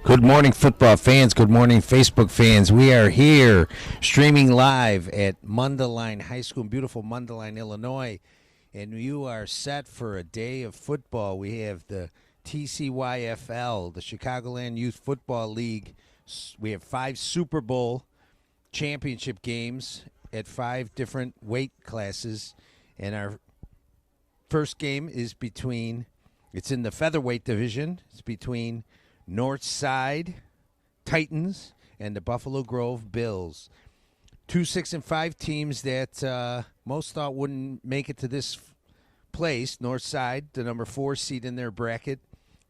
Good morning, football fans. Good morning, Facebook fans. We are here streaming live at Mundelein High School in beautiful Mundelein, Illinois. And you are set for a day of football. We have the TCYFL, the Chicagoland Youth Football League. We have 5 Super Bowl championship games at 5 different weight classes. And our first game is it's in the Featherweight division. It's between Northside Titans and the Buffalo Grove Bills. 2 6-5 teams that most thought wouldn't make it to this place. Northside, the number 4 seed in their bracket,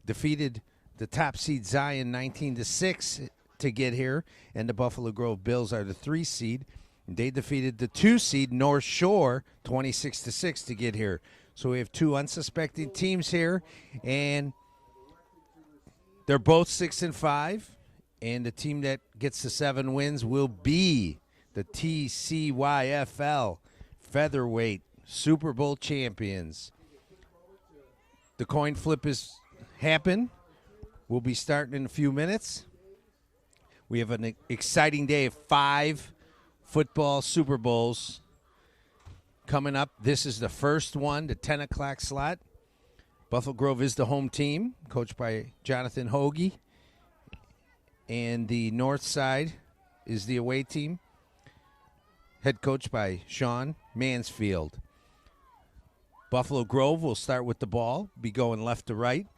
defeated the top seed Zion 19-6 to get here, and the Buffalo Grove Bills are the 3 seed. They defeated the 2 seed North Shore 26-6 to get here. So we have 2 unsuspecting teams here, and they're both 6-5, and the team that gets the 7 wins will be the TCYFL Featherweight Super Bowl champions. The coin flip is happened. We'll be starting in a few minutes. We have an exciting day of 5 football Super Bowls coming up. This is the first one, the 10 o'clock slot. Buffalo Grove is the home team, coached by Jonathan Hoagie. And the north side is the away team, head coached by Sean Mansfield. Buffalo Grove will start with the ball, be going left to right.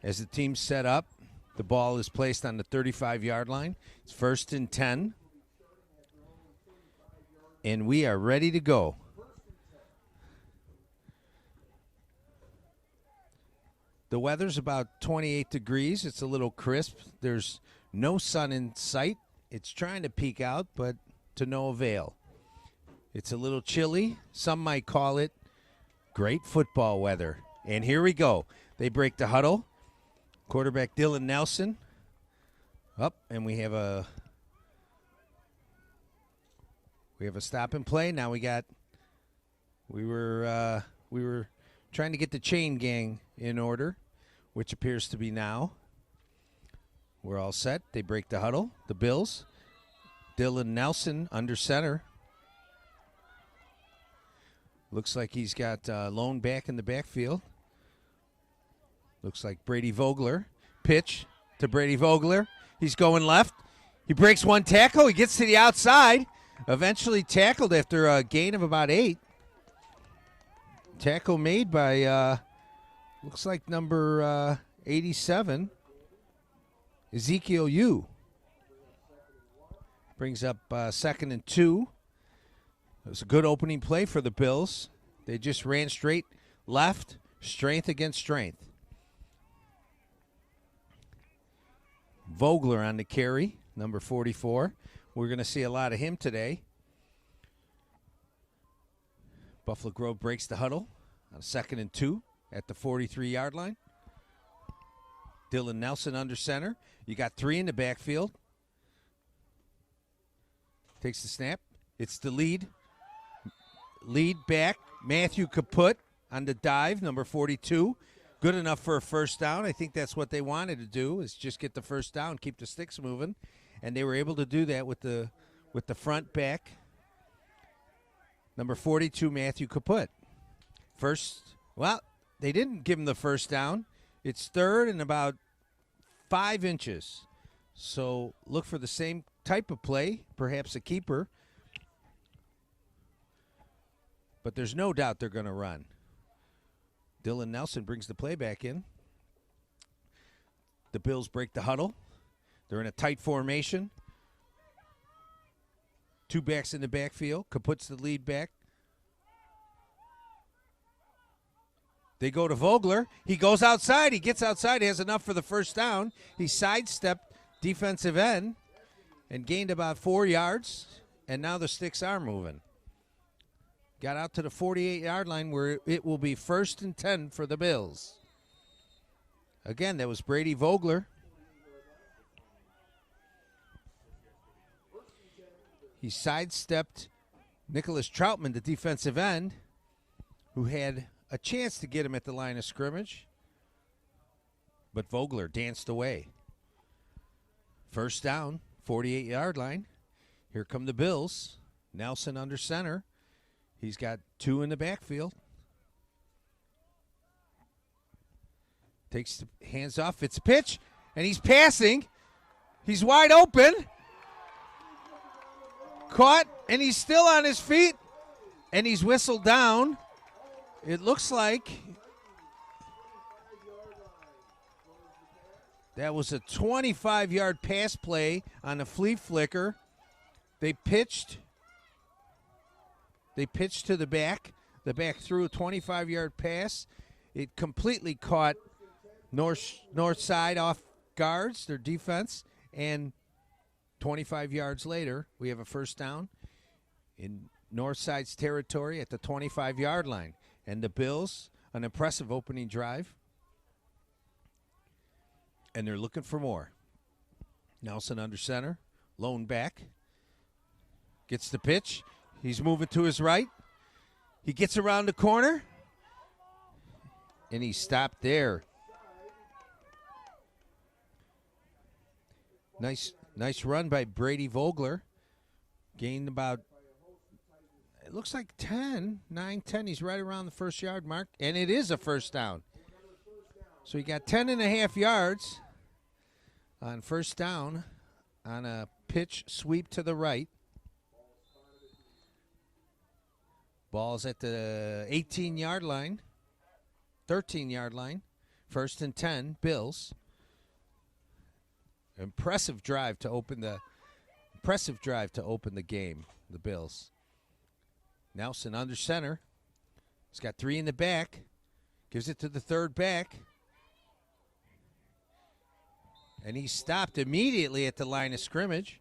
As the team's set up, the ball is placed on the 35-yard line. It's 1st and 10. And we are ready to go. The weather's about 28 degrees. It's a little crisp. There's no sun in sight. It's trying to peek out, but to no avail. It's a little chilly. Some might call it great football weather. And here we go. They break the huddle. Quarterback Dylan Nelson up, and we have a stop and play. Now we were trying to get the chain gang in order, which appears to be now. We're all set. They break the huddle. The Bills. Dylan Nelson under center. Looks like he's got Lone back in the backfield. Looks like Brady Vogler. Pitch to Brady Vogler. He's going left. He breaks one tackle. He gets to the outside. Eventually tackled after a gain of about 8. Tackle made by, looks like number 87, Ezekiel Yu. Brings up 2nd and 2. It was a good opening play for the Bills. They just ran straight left, strength against strength. Vogler on the carry, number 44. We're going to see a lot of him today. Buffalo Grove breaks the huddle on 2nd and 2 at the 43-yard line. Dylan Nelson under center. You got 3 in the backfield. Takes the snap. It's the lead. Lead back. Matthew Kaput on the dive, number 42. Good enough for a first down. I think that's what they wanted to do, is just get the first down, keep the sticks moving. And they were able to do that with the front back. Number 42, Matthew Kaput. They didn't give him the first down. It's 3rd and about 5 inches. So look for the same type of play, perhaps a keeper. But there's no doubt they're going to run. Dylan Nelson brings the play back in. The Bills break the huddle. They're in a tight formation. 2 backs in the backfield. Kaput's the lead back. They go to Vogler. He goes outside. He gets outside. He has enough for the first down. He sidestepped defensive end and gained about 4 yards. And now the sticks are moving. Got out to the 48-yard line where it will be 1st and 10 for the Bills. Again, that was Brady Vogler. He sidestepped Nicholas Troutman, the defensive end, who had a chance to get him at the line of scrimmage. but Vogler danced away. First down, 48-yard line. Here come the Bills. Nelson under center. He's got two in the backfield. Takes the hands off. It's a pitch, and he's passing. He's wide open. Caught, and he's still on his feet, and he's whistled down. It looks like that was a 25-yard pass play on a flea flicker. They pitched to the back. The back threw a 25-yard pass. It completely caught north side off guards, their defense, and 25 yards later, we have a first down in north side's territory at the 25-yard line. And the Bills, an impressive opening drive. And they're looking for more. Nelson under center, lone back. Gets the pitch. He's moving to his right. He gets around the corner. And he stopped there. Nice run by Brady Vogler. Gained about, it looks like 9, 10. He's right around the first yard mark. And it is a first down. So he got 10.5 yards on first down on a pitch sweep to the right. Ball's at the 18-yard line, 13-yard line. First and 10, Bills. Impressive drive to open the game, the Bills. Nelson under center. He's got three in the back. Gives it to the third back. And he stopped immediately at the line of scrimmage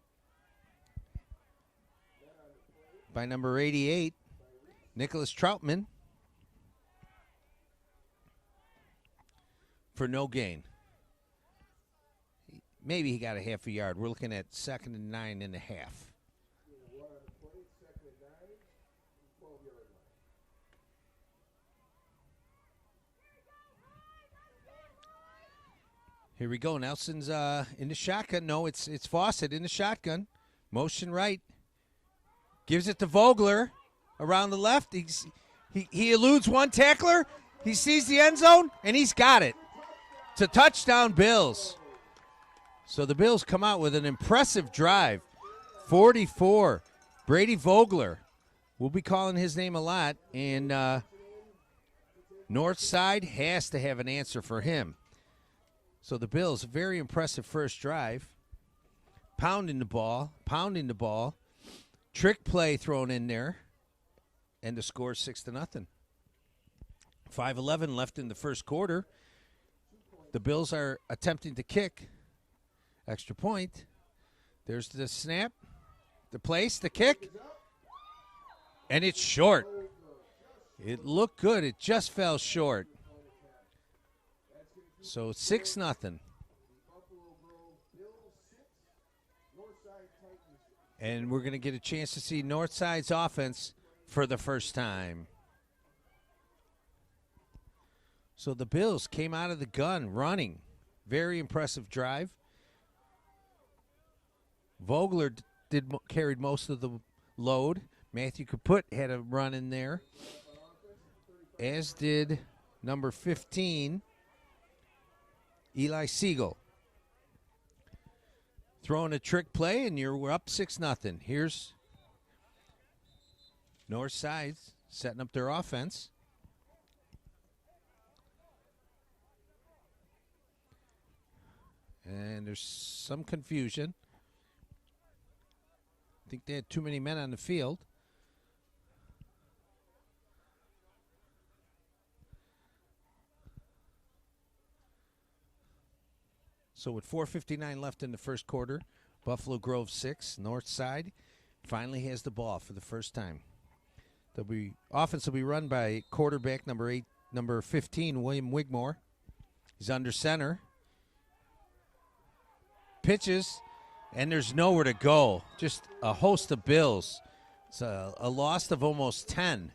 by number 88, Nicholas Troutman, for no gain. Maybe he got a half a yard. We're looking at 2nd and 9.5. Here we go. Nelson's in the shotgun. No, it's Fawcett in the shotgun. Motion right. Gives it to Vogler around the left. He eludes one tackler. He sees the end zone, and he's got it. It's a touchdown, Bills. So the Bills come out with an impressive drive. 44. Brady Vogler. We'll be calling his name a lot, and North Side has to have an answer for him. So the Bills, very impressive first drive. Pounding the ball. Trick play thrown in there. And the score 6-0. 5:11 left in the first quarter. The Bills are attempting to kick. Extra point. There's the snap. The place, the kick. And it's short. It looked good. It just fell short. So 6-0. And we're going to get a chance to see Northside's offense for the first time. So the Bills came out of the gun running. Very impressive drive. Vogler carried most of the load. Matthew Kaput had a run in there, as did number 15, Eli Siegel. Throwing a trick play, and we're up 6-0. Here's Northside setting up their offense. And there's some confusion. I think they had too many men on the field. So with 4:59 left in the first quarter, Buffalo Grove 6, Northside finally has the ball for the first time. Offense will be run by quarterback number 15, William Wigmore. He's under center. Pitches, and there's nowhere to go. Just a host of Bills. It's a loss of almost 10.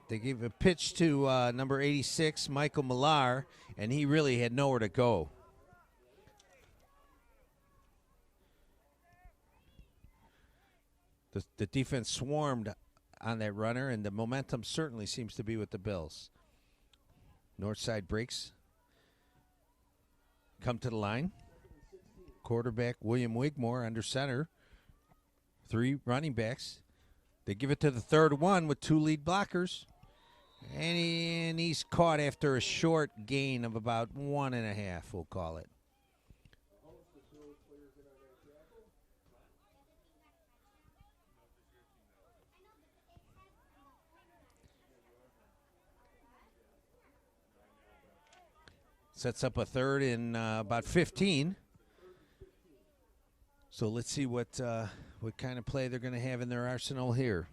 They gave a pitch to number 86, Michael Millar, and he really had nowhere to go. The defense swarmed on that runner, and the momentum certainly seems to be with the Bills. North side breaks. Come to the line. Quarterback William Wigmore under center. 3 running backs. They give it to the third one with 2 lead blockers. And he's caught after a short gain of about 1.5, we'll call it. Sets up a third in about 15. So let's see what kind of play they're going to have in their arsenal here.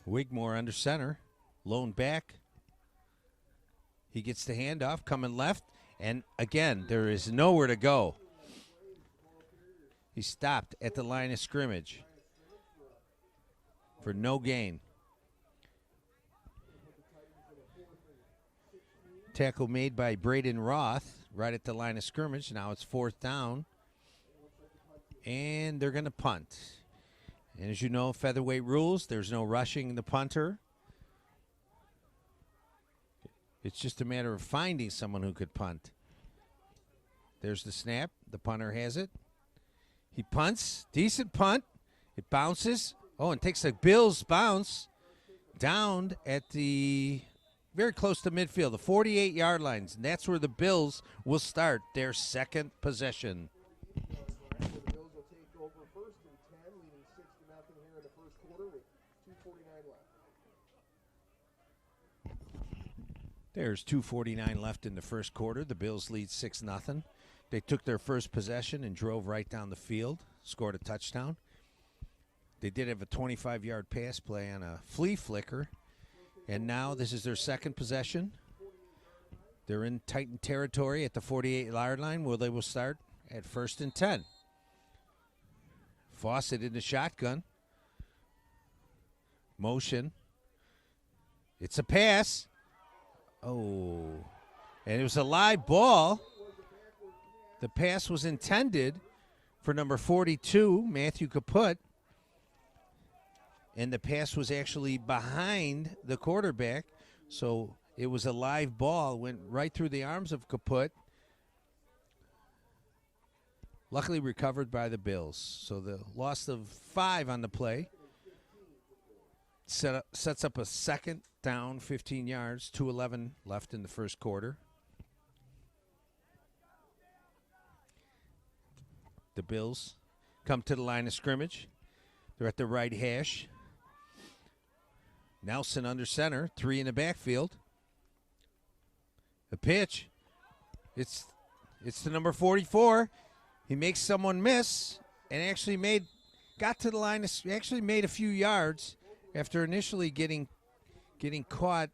Wigmore under center, lone back. He gets the handoff, coming left, and again, there is nowhere to go. He stopped at the line of scrimmage for no gain. Tackle made by Braden Roth right at the line of scrimmage. Now it's 4th down, and they're going to punt. And as you know, featherweight rules, there's no rushing the punter. It's just a matter of finding someone who could punt. There's the snap. The punter has it. He punts. Decent punt. It bounces. Oh, and takes a Bills bounce down at the very close to midfield, the 48-yard lines. And that's where the Bills will start their second possession. The Bills will take over 1st and 10, leading 6-0 here in the first quarter with 2:49 left. There's 2:49 left in the first quarter. The Bills lead 6-0. They took their first possession and drove right down the field, scored a touchdown. They did have a 25-yard pass play on a flea flicker. And now this is their second possession. They're in Titan territory at the 48-yard line where they will start at 1st and 10. Fawcett in the shotgun. Motion. It's a pass. Oh. And it was a live ball. The pass was intended for number 42, Matthew Kaput. And the pass was actually behind the quarterback. So it was a live ball, went right through the arms of Kaput. Luckily recovered by the Bills. So the loss of 5 on the play sets up a 2nd down, 15 yards, 2:11 left in the first quarter. The Bills come to the line of scrimmage. They're at the right hash. Nelson under center, 3 in the backfield. The pitch. It's to number 44. He makes someone miss and actually made a few yards after initially getting caught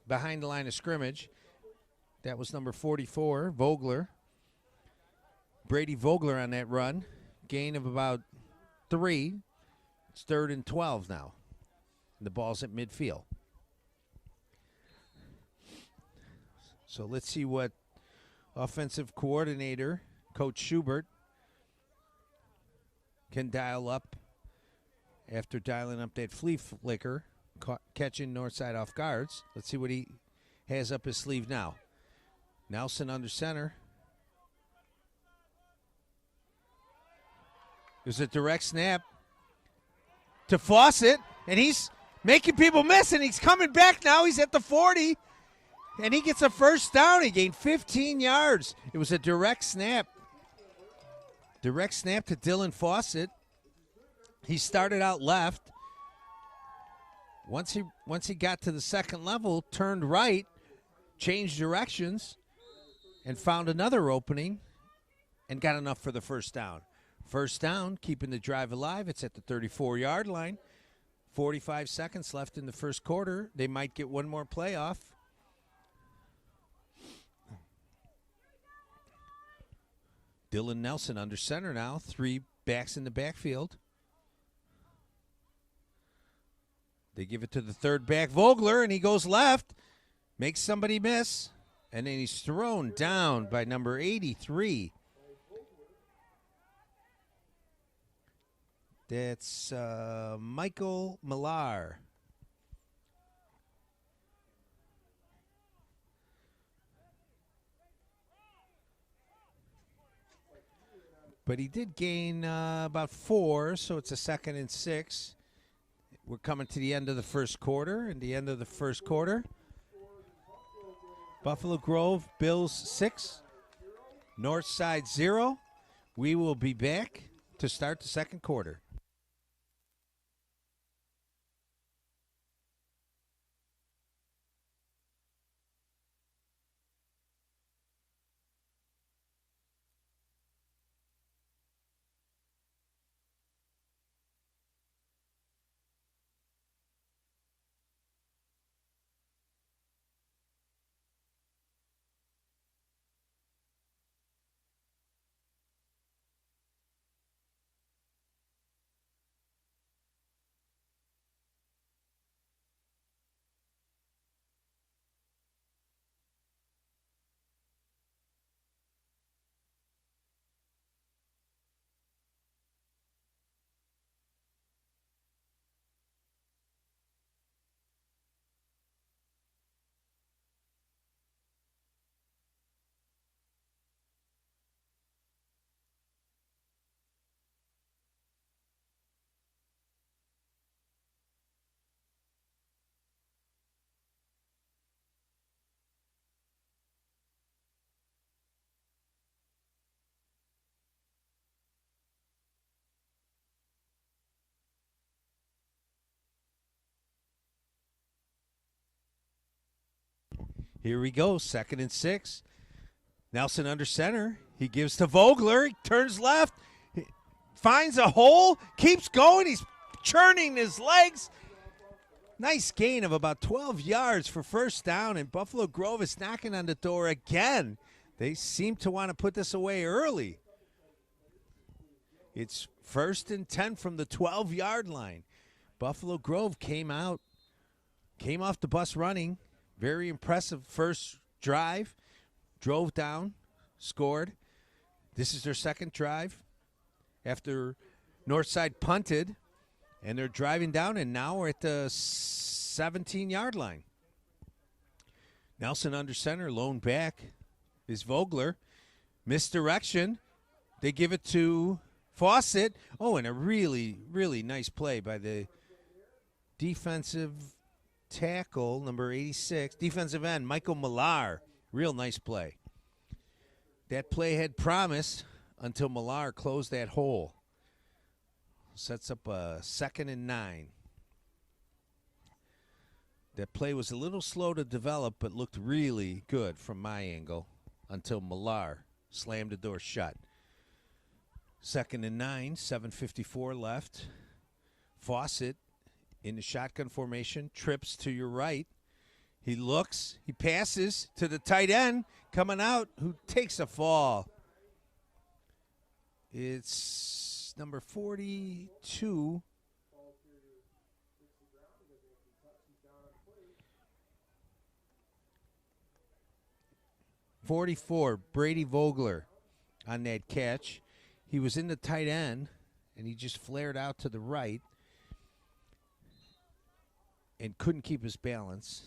behind the line of scrimmage. That was number 44, Vogler. Brady Vogler on that run. Gain of about 3. It's 3rd and 12 now. The ball's at midfield. So let's see what offensive coordinator, Coach Schubert, can dial up after dialing up that flea flicker, catching Northside off guards. Let's see what he has up his sleeve now. Nelson under center. There's a direct snap to Fawcett, and he's making people miss, and he's coming back now. He's at the 40, and he gets a 1st down. He gained 15 yards. It was a direct snap. Direct snap to Dylan Fawcett. He started out left. Once he got to the second level, turned right, changed directions, and found another opening and got enough for the 1st down. 1st down, keeping the drive alive. It's at the 34-yard line. 45 seconds left in the first quarter. They might get one more play off. Dylan Nelson under center now. 3 backs in the backfield. They give it to the third back, Vogler, and he goes left, makes somebody miss, and then he's thrown down by number 83. That's Michael Millar. But he did gain about 4, so it's a 2nd and 6. We're coming to the end of the first quarter. And the end of the first quarter, Buffalo Grove, Bills 6, Northside 0. We will be back to start the second quarter. Here we go, 2nd and 6. Nelson under center. He gives to Vogler. He turns left, finds a hole, keeps going. He's churning his legs. Nice gain of about 12 yards for first down, and Buffalo Grove is knocking on the door again. They seem to want to put this away early. It's 1st and 10 from the 12-yard line. Buffalo Grove came off the bus running. Very impressive first drive. Drove down, scored. This is their second drive after Northside punted, and they're driving down, and now we're at the 17-yard line. Nelson under center, lone back is Vogler. Misdirection. They give it to Fawcett. Oh, and a really, really nice play by the defensive tackle, number 86, defensive end, Michael Millar. Real nice play. That play had promise until Millar closed that hole. Sets up a 2nd and 9. That play was a little slow to develop, but looked really good from my angle until Millar slammed the door shut. 2nd and 9, 7:54 left. Fawcett in the shotgun formation, trips to your right. He looks, he passes to the tight end coming out, who takes a fall. It's number 42. Brady Vogler on that catch. He was in the tight end, and he just flared out to the right and couldn't keep his balance.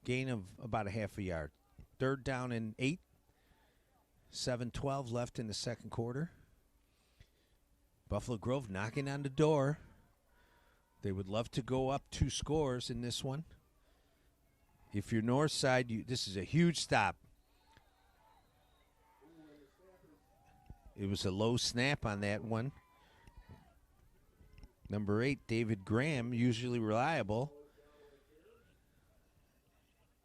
Gain of about a half a yard. 3rd down and 8. 7:12 left in the second quarter. Buffalo Grove knocking on the door. They would love to go up 2 scores in this one. If you're Northside, this is a huge stop. It was a low snap on that one. Number 8, David Graham, usually reliable.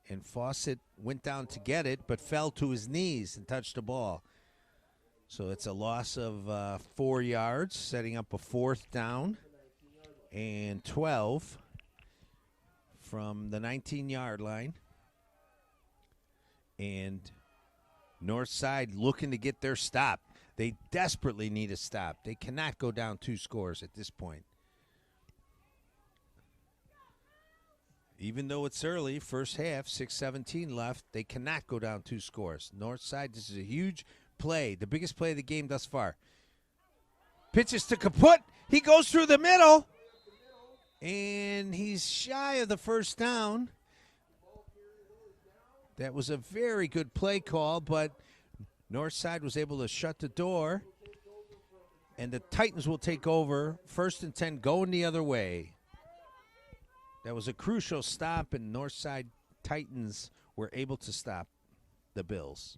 And Fawcett went down to get it, but fell to his knees and touched the ball. So it's a loss of 4 yards, setting up a 4th down and 12 from the 19-yard line. And Northside looking to get their stop. They desperately need a stop. They cannot go down 2 scores at this point. Even though it's early, first half, 6:17 left, they cannot go down 2 scores. North side, this is a huge play, the biggest play of the game thus far. Pitches to Kaput. He goes through the middle, and he's shy of the first down. That was a very good play call, but Northside was able to shut the door, and the Titans will take over. 1st and 10 going the other way. That was a crucial stop, and Northside Titans were able to stop the Bills.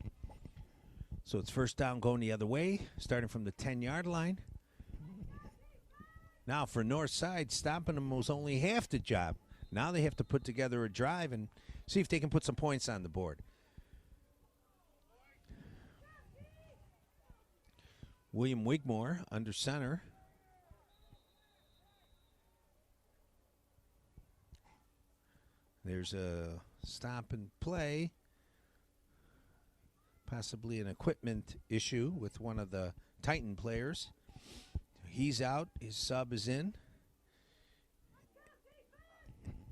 So it's 1st down going the other way, starting from the 10-yard line. Now for Northside, stopping them was only half the job. Now they have to put together a drive and see if they can put some points on the board. William Wigmore under center. There's a stop and play. Possibly an equipment issue with one of the Titan players. He's out. His sub is in.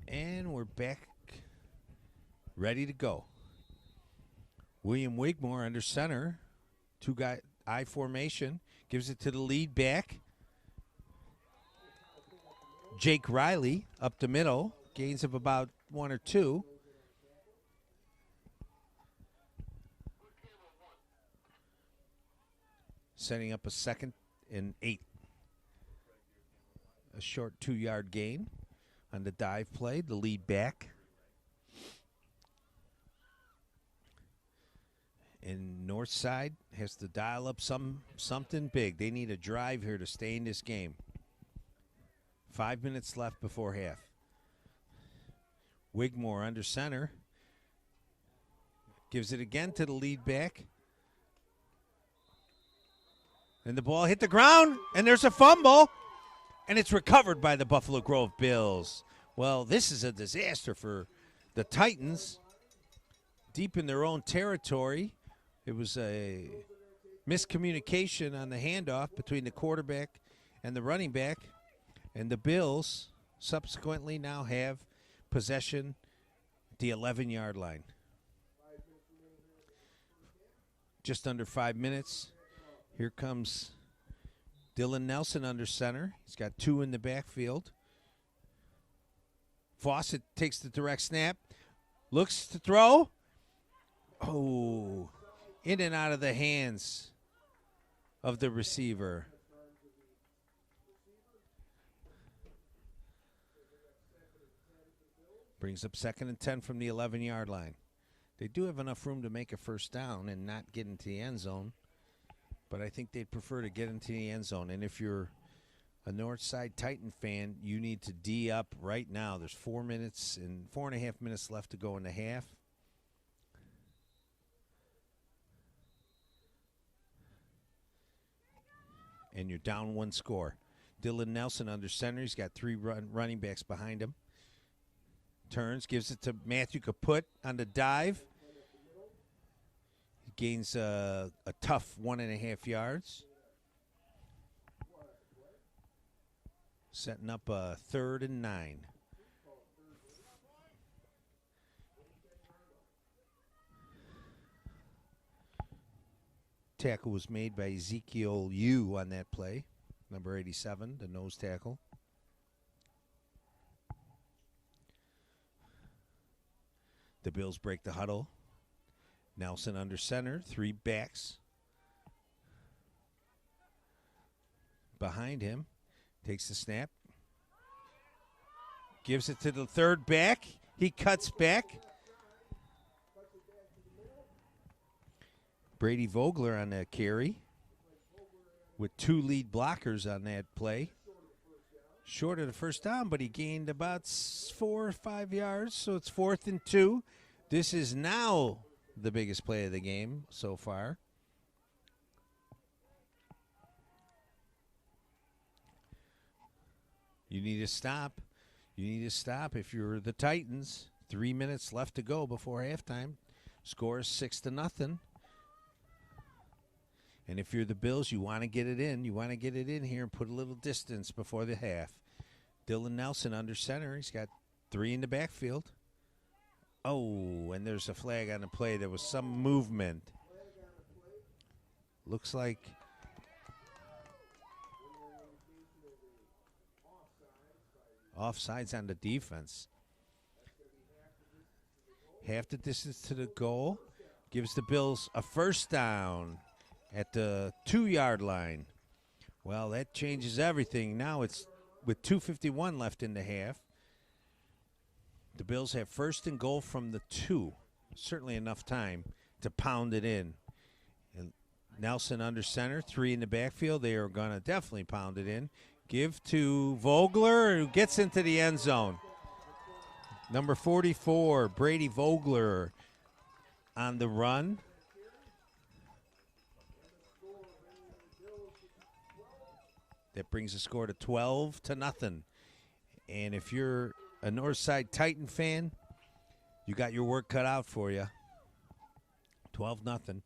And we're back ready to go. William Wigmore under center. 2-guy I formation. Gives it to the lead back. Jake Riley up the middle. Gains of about 1 or 2. Setting up a 2nd and 8. A short 2-yard gain on the dive play, the lead back. And Northside has to dial up something big. They need a drive here to stay in this game. 5 minutes left before half. Wigmore under center. Gives it again to the lead back. And the ball hit the ground, and there's a fumble. And it's recovered by the Buffalo Grove Bills. Well, this is a disaster for the Titans. Deep in their own territory. It was a miscommunication on the handoff between the quarterback and the running back. And the Bills subsequently now have possession at the 11-yard line. Just under 5 minutes. Here comes Dylan Nelson under center. He's got 2 in the backfield. Fawcett takes the direct snap. Looks to throw. Oh, in and out of the hands of the receiver. Brings up 2nd and 10 from the 11-yard line. They do have enough room to make a 1st down and not get into the end zone. But I think they'd prefer to get into the end zone. And if you're a Northside Titan fan, you need to D up right now. There's 4 minutes and 4.5 minutes left to go in the half. And you're down 1 score. Dylan Nelson under center. He's got 3 running backs behind him. Turns, gives it to Matthew Kaput on the dive. He gains a tough 1.5 yards. Setting up a 3rd and 9. Tackle was made by Ezekiel Yu on that play. Number 87, the nose tackle. The Bills break the huddle. Nelson under center, 3 backs. Behind him, takes the snap. Gives it to the 3rd back. He cuts back. Brady Vogler on that carry with 2 lead blockers on that play. Short of the 1st down, but he gained about 4 or 5 yards, so it's 4th and 2. This is now the biggest play of the game so far. You need to stop. You need to stop if you're the Titans. 3 minutes left to go before halftime. Score is 6-0. And if you're the Bills, you want to get it in. You want to get it in here and put a little distance before the half. Dylan Nelson under center. He's got Three in the backfield. Oh, and there's a flag on the play. There was some movement. Looks like offsides on the defense. Half the distance to the goal. Gives the Bills a first down at the 2-yard line. Well, that changes everything. Now it's with 2:51 left in the half. The Bills have first and goal from the 2. Certainly enough time to pound it in. And Nelson under center, 3 in the backfield. They are going to definitely pound it in. Give to Vogler, who gets into the end zone. Number 44, Brady Vogler on the run. That brings the score to 12-0. And if you're a Northside Titan fan, you got your work cut out for you. 12-0.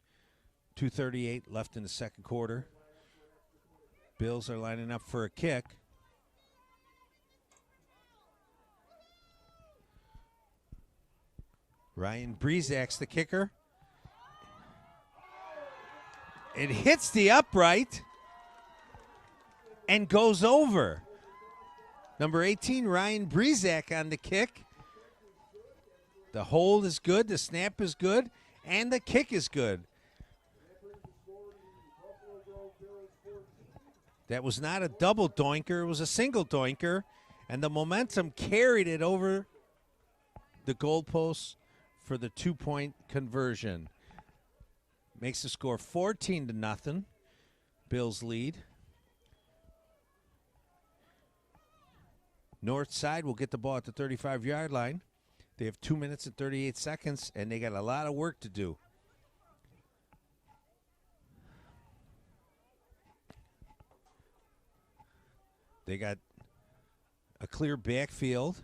2:38 left in the second quarter. Bills are lining up for a kick. Ryan Brezak's the kicker. It hits the upright and goes over. Number 18, Ryan Brezak on the kick. The hold is good, the snap is good, and the kick is good. That was not a double doinker, it was a single doinker, and the momentum carried it over the goalposts for the 2-point conversion. Makes the score 14-0. Bills lead. North side will get the ball at the 35-yard line. They have 2 minutes and 38 seconds, and they got a lot of work to do. They got a clear backfield.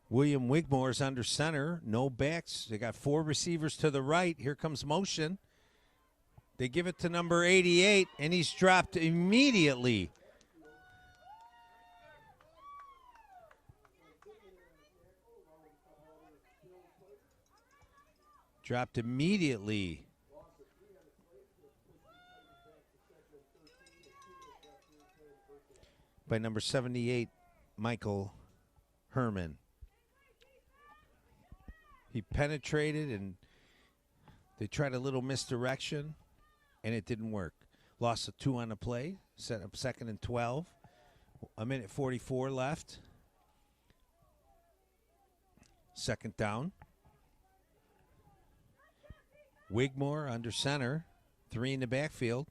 William Wigmore's under center. No backs. They got 4 receivers to the right. Here comes motion. They give it to number 88, and he's dropped immediately. Dropped immediately. By number 78, Michael Herman. He penetrated, and they tried a little misdirection, and it didn't work. Lost a 2 on the play, set up 2nd and 12. 1:44 left. Second down. Wigmore under center, 3 in the backfield.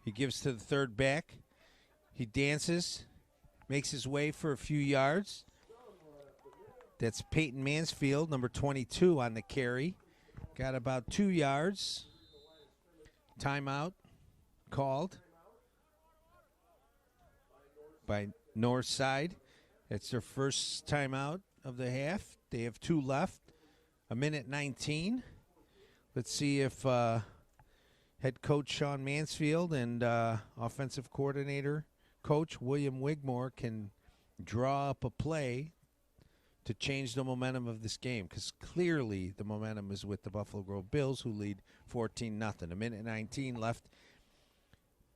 He gives to the third back. He dances, makes his way for a few yards. That's Peyton Mansfield, number 22 on the carry. Got about 2 yards. Timeout called by Northside. It's their first timeout of the half. They have 2 left. 1:19. Let's see if head coach Sean Mansfield and offensive coordinator coach William Wigmore can draw up a play to change the momentum of this game, because clearly the momentum is with the Buffalo Grove Bills, who lead 14-0. 1:19 left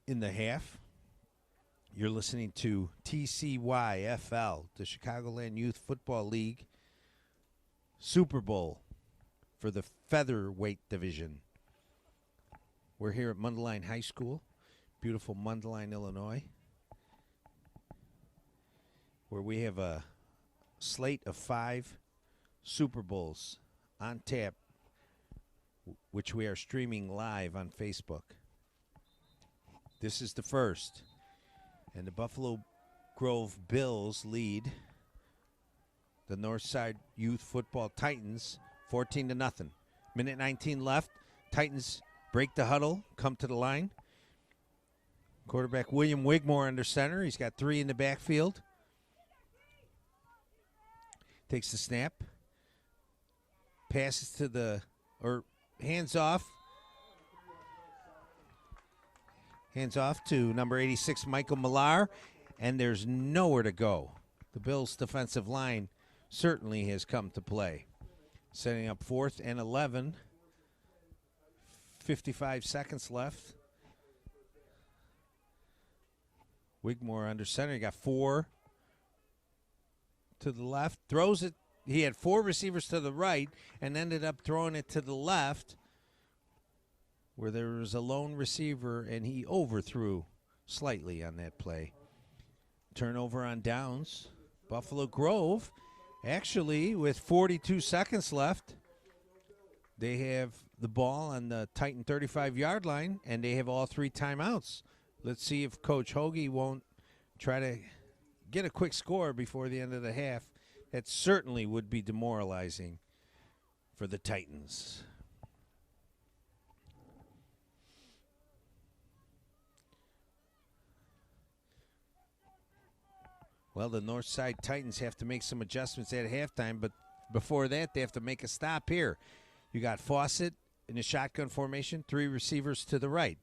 in the half. You're listening to TCYFL, the Chicagoland Youth Football League Super Bowl for the Featherweight division. We're here at Mundelein High School, beautiful Mundelein, Illinois, where we have a slate of 5 Super Bowls on tap, which we are streaming live on Facebook. This is the first, and the Buffalo Grove Bills lead the Northside Youth Football Titans 14-0. 1:19 left. Titans break the huddle, come to the line. Quarterback William Wigmore under center. He's got 3 in the backfield. Takes the snap. Passes to the, or hands off. Hands off to number 86, Michael Millar. And there's nowhere to go. the Bills' defensive line certainly has come to play. Setting up 4th and 11. 55 seconds left. Wigmore under center. He got 4 to the left. Throws it. He had 4 receivers to the right and ended up throwing it to the left where there was a lone receiver, and he overthrew slightly on that play. Turnover on downs. Buffalo Grove, actually, with 42 seconds left, they have the ball on the Titan 35-yard line, and they have all 3 timeouts. Let's see if Coach Hoagie won't try to get a quick score before the end of the half. That certainly would be demoralizing for the Titans. Well, the Northside Titans have to make some adjustments at halftime, but before that, they have to make a stop here. You got Fawcett in a shotgun formation, 3 receivers to the right.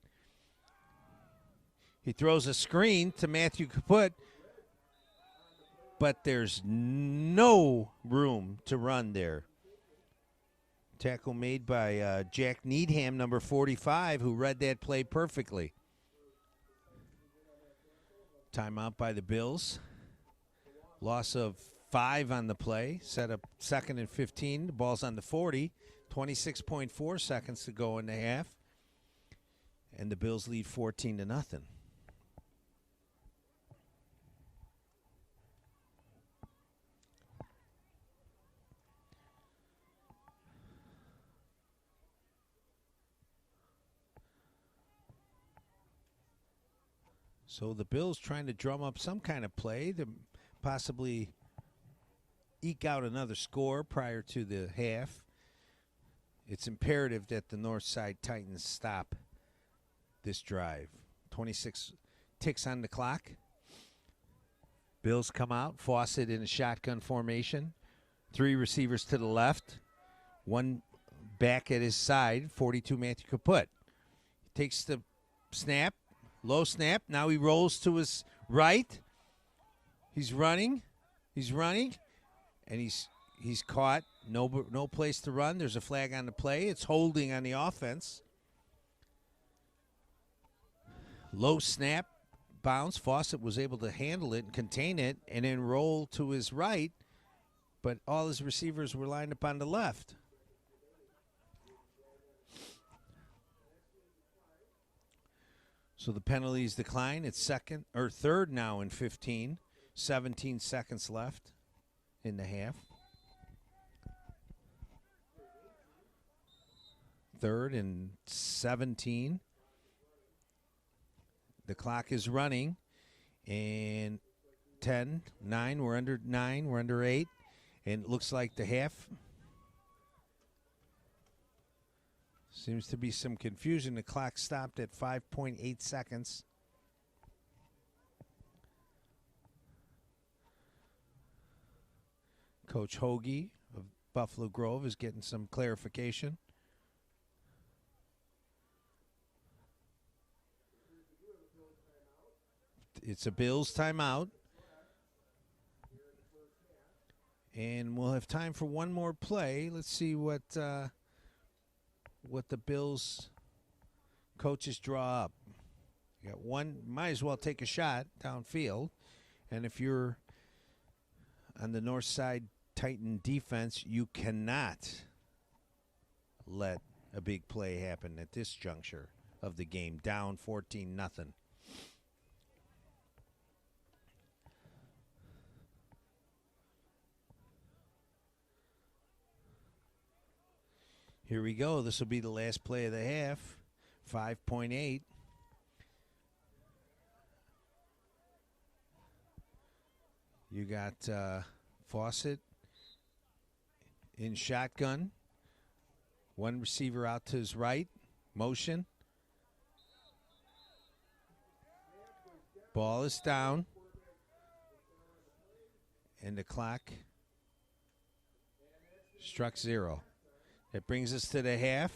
He throws a screen to Matthew Kaput, but there's no room to run there. Tackle made by Jack Needham, number 45, who read that play perfectly. Timeout by the Bills. Loss of 5 on the play. Set up 2nd and 15. The ball's on the 40. 26.4 seconds to go in the half. And the Bills lead 14-0. So the Bills trying to drum up some kind of play to possibly eke out another score prior to the half. It's imperative that the Northside Titans stop this drive. 26 ticks on the clock. Bills come out. Fawcett in a shotgun formation. 3 receivers to the left. 1 back at his side. 42 Matthew Kaput. He takes the snap. Low snap. Now he rolls to his right. He's running, and he's caught. No place to run. There's a flag on the play. It's holding on the offense. Low snap, bounce. Fawcett was able to handle it and contain it and then roll to his right, but all his receivers were lined up on the left. So the penalties decline. It's 3rd now and 15. 17 seconds left in the half. 3rd and 17. The clock is running. And 10, 9, we're under 9, we're under 8. And it looks like the half seems to be some confusion. The clock stopped at 5.8 seconds. Coach Hoagie of Buffalo Grove is getting some clarification. It's a Bills timeout. And we'll have time for one more play. Let's see what the Bills coaches draw up. You got one, might as well take a shot downfield. And if you're on the north side Titan defense, you cannot let a big play happen at this juncture of the game. Down 14-0. Here we go. This will be the last play of the half. 5.8. You got Fawcett in shotgun. One receiver out to his right. Motion. Ball is down. And the clock struck 0. That brings us to the half.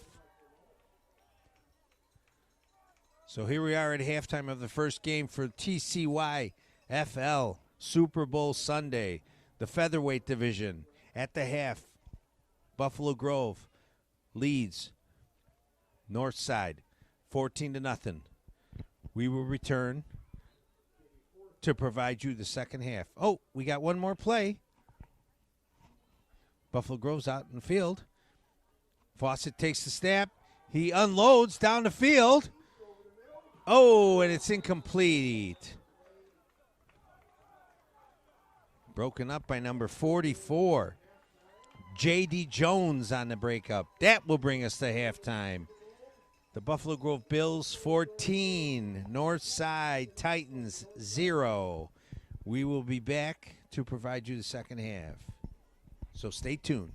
So here we are at halftime of the first game for TCY FL Super Bowl Sunday. The Featherweight division at the half. Buffalo Grove leads North Side 14-0. We will return to provide you the second half. Oh, we got one more play. Buffalo Grove's out in the field. Fawcett takes the snap. He unloads down the field. Oh, and it's incomplete. Broken up by number 44. J.D. Jones on the breakup. That will bring us to halftime. The Buffalo Grove Bills 14, Northside Titans 0. We will be back to provide you the second half. So stay tuned.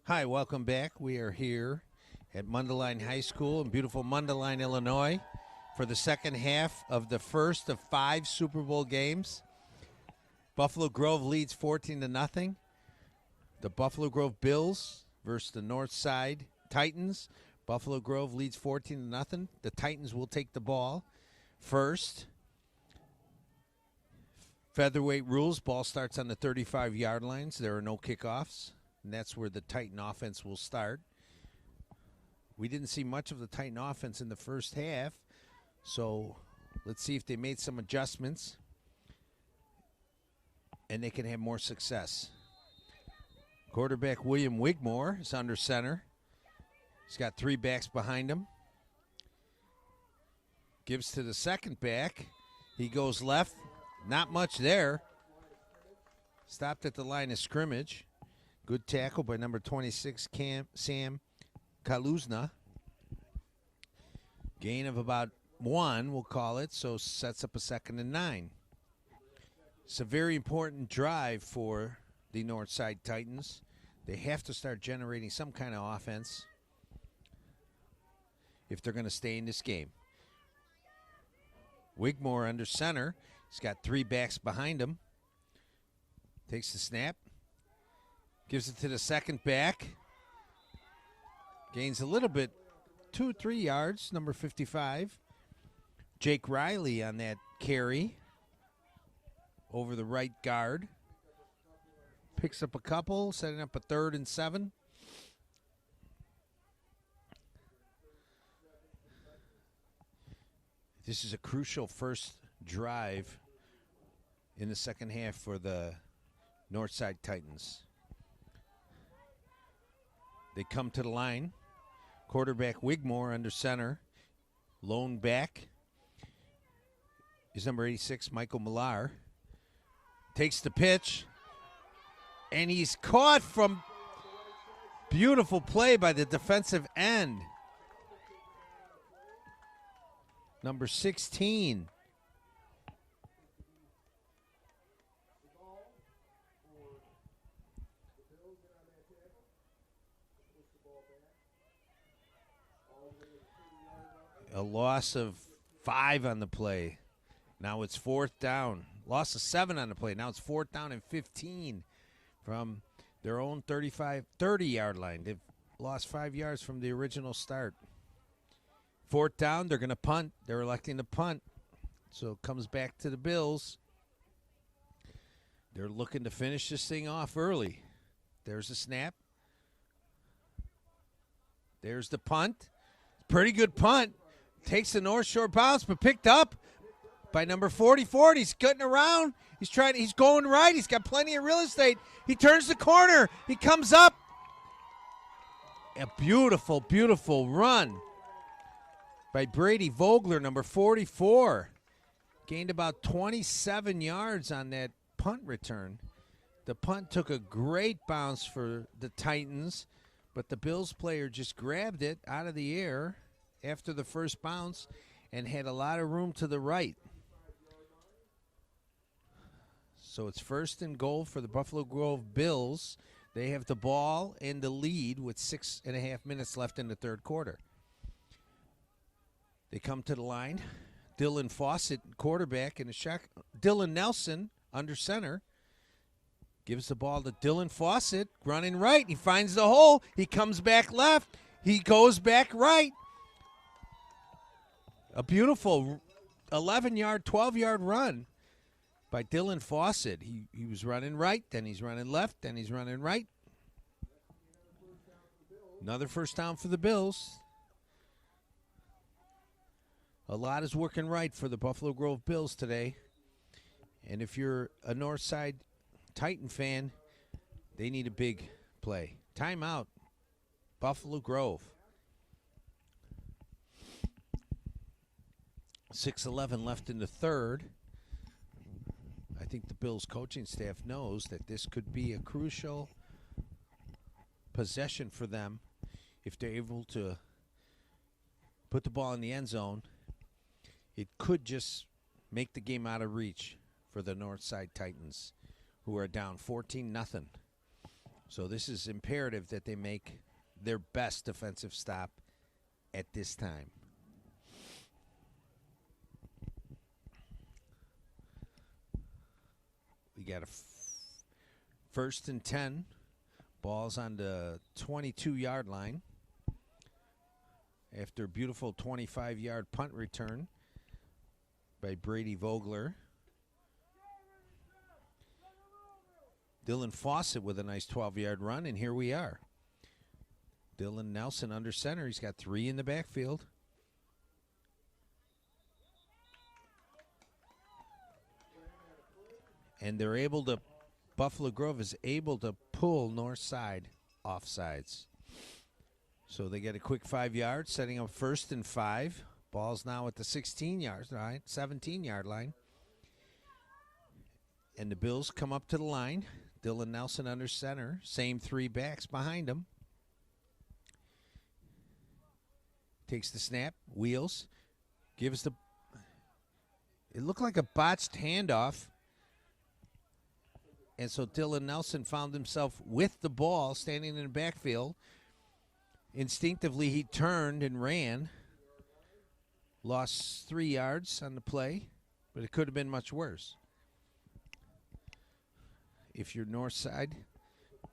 Hi, welcome back. We are here at Mundelein High School in beautiful Mundelein, Illinois, for the second half of the first of 5 Super Bowl games. Buffalo Grove leads 14-0. The Buffalo Grove Bills versus the Northside Titans. Buffalo Grove leads 14-0. The Titans will take the ball first. Featherweight rules. Ball starts on the 35-yard lines. There are no kickoffs. And that's where the Titan offense will start. We didn't see much of the Titan offense in the first half, so let's see if they made some adjustments and they can have more success. Quarterback William Wigmore is under center. He's got 3 backs behind him. Gives to the second back. He goes left. Not much there. Stopped at the line of scrimmage. Good tackle by number 26, Sam Kaluzna. Gain of about 1, we'll call it, so sets up a 2nd and 9. It's a very important drive for the Northside Titans. They have to start generating some kind of offense if they're going to stay in this game. Wigmore under center. He's got 3 backs behind him. Takes the snap. Gives it to the second back. Gains a little bit, 2-3 yards, number 55. Jake Riley on that carry over the right guard. Picks up a couple, setting up a 3rd and 7. This is a crucial first drive in the second half for the Northside Titans. They come to the line. Quarterback Wigmore under center. Lone back is number 86, Michael Millar. Takes the pitch. And he's caught from beautiful play by the defensive end. Number 16. A loss of 5 on the play. Now it's 4th down. Loss of 7 on the play. Now it's 4th down and 15 from their own 30-yard line. They've lost 5 yards from the original start. 4th down, they're going to punt. They're electing to punt. So it comes back to the Bills. They're looking to finish this thing off early. There's the snap. There's the punt. Pretty good punt. Takes the North Shore bounce, but picked up by number 44. He's cutting around. He's going right. He's got plenty of real estate. He turns the corner. He comes up. A beautiful, beautiful run by Brady Vogler, number 44. Gained about 27 yards on that punt return. The punt took a great bounce for the Titans, but the Bills player just grabbed it out of the air after the first bounce and had a lot of room to the right. So it's 1st and goal for the Buffalo Grove Bills. They have the ball and the lead with 6.5 minutes left in the 3rd quarter. They come to the line. Dylan Fawcett, quarterback, in the shack. Dylan Nelson, under center. Gives the ball to Dylan Fawcett, running right. He finds the hole. He comes back left. He goes back right. A beautiful 11-yard, 12-yard run by Dylan Fawcett. He was running right, then he's running left, then he's running right. Another first down for the Bills. A lot is working right for the Buffalo Grove Bills today. And if you're a Northside Titan fan, they need a big play. Timeout, Buffalo Grove. 6:11 left in the 3rd. I think the Bills coaching staff knows that this could be a crucial possession for them if they're able to put the ball in the end zone. It could just make the game out of reach for the Northside Titans, who are down 14-0. So this is imperative that they make their best defensive stop at this time. We got a first and 10. Ball's on the 22-yard line after a beautiful 25-yard punt return by Brady Vogler. Dylan Fawcett with a nice 12-yard run, and here we are. Dylan Nelson under center. He's got 3 in the backfield. And they're able to, Buffalo Grove is able to pull north side offsides. So they get a quick 5 yards, setting up first and 5. Ball's now at the 16-yard line, 17-yard line. And the Bills come up to the line. Dylan Nelson under center. Same 3 backs behind him. Takes the snap, wheels, gives the, it looked like a botched handoff. And so Dylan Nelson found himself with the ball standing in the backfield. Instinctively, he turned and ran. Lost 3 yards on the play, but it could have been much worse. If you're north side,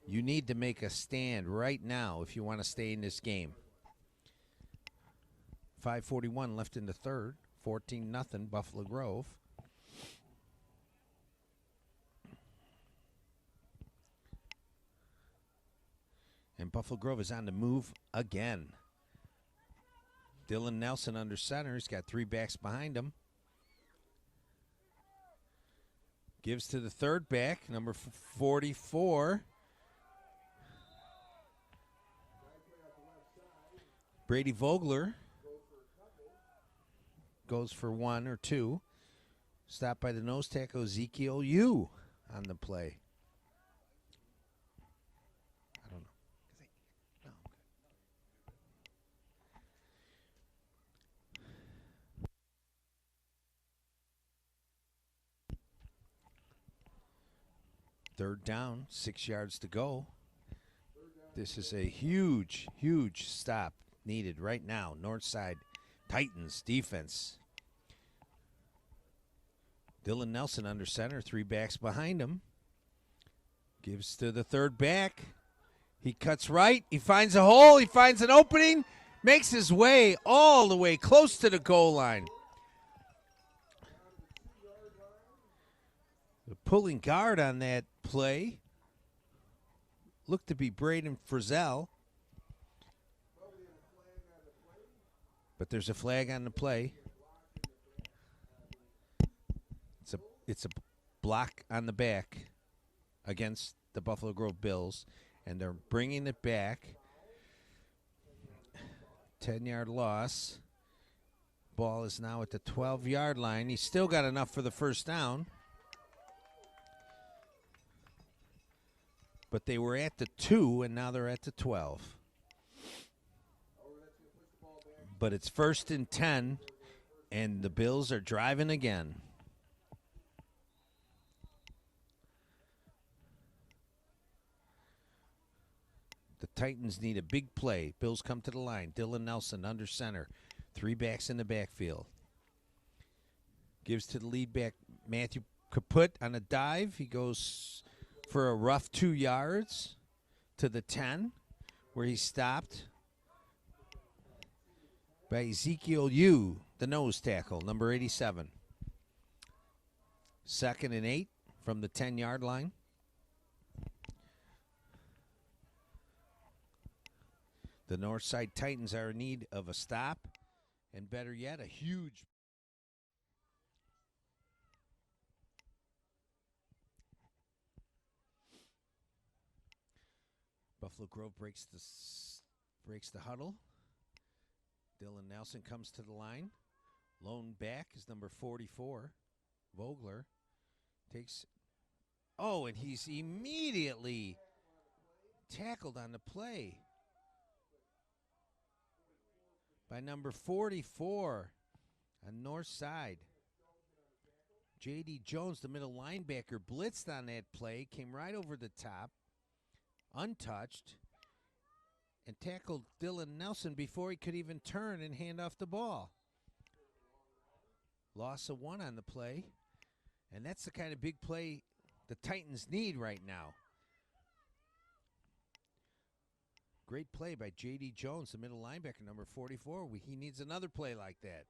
you need to make a stand right now if you want to stay in this game. 5:41 left in the third. 14-0 Buffalo Grove. And Buffalo Grove is on the move again. Dylan Nelson under center. He's got 3 backs behind him. Gives to the third back, number 44. Brady Vogler goes for 1 or 2. Stopped by the nose tackle Ezekiel Yu on the play. I don't know. No. Third down, 6 yards to go. This is a huge, huge stop needed right now. North side Titans defense. Dylan Nelson under center, 3 backs behind him. Gives to the third back. He cuts right. He finds a hole. He finds an opening. Makes his way all the way close to the goal line. The pulling guard on that play looked to be Braden Frizzell. But there's a flag on the play. It's a block on the back against the Buffalo Grove Bills, and they're bringing it back. 10-yard loss. Ball is now at the 12-yard line. He's still got enough for the first down. But they were at the 2, and now they're at the 12. But it's first and 10, and the Bills are driving again. The Titans need a big play. Bills come to the line. Dylan Nelson under center. 3 backs in the backfield. Gives to the lead back, Matthew Kaput on a dive. He goes for a rough 2 yards to the 10, where he stopped by Ezekiel Yu, the nose tackle, number 87. 2nd and 8 from the 10-yard line. The Northside Titans are in need of a stop, and better yet, a huge. Buffalo Grove breaks the huddle. Dylan Nelson comes to the line. Lone back is number 44, Vogler. Takes. Oh, and he's immediately tackled on the play by number 44 on north side. J.D. Jones, the middle linebacker, blitzed on that play, came right over the top, untouched and tackled Dylan Nelson before he could even turn and hand off the ball. Loss of 1 on the play, and that's the kind of big play the Titans need right now. Great play by J.D. Jones, the middle linebacker, number 44. He needs another play like that,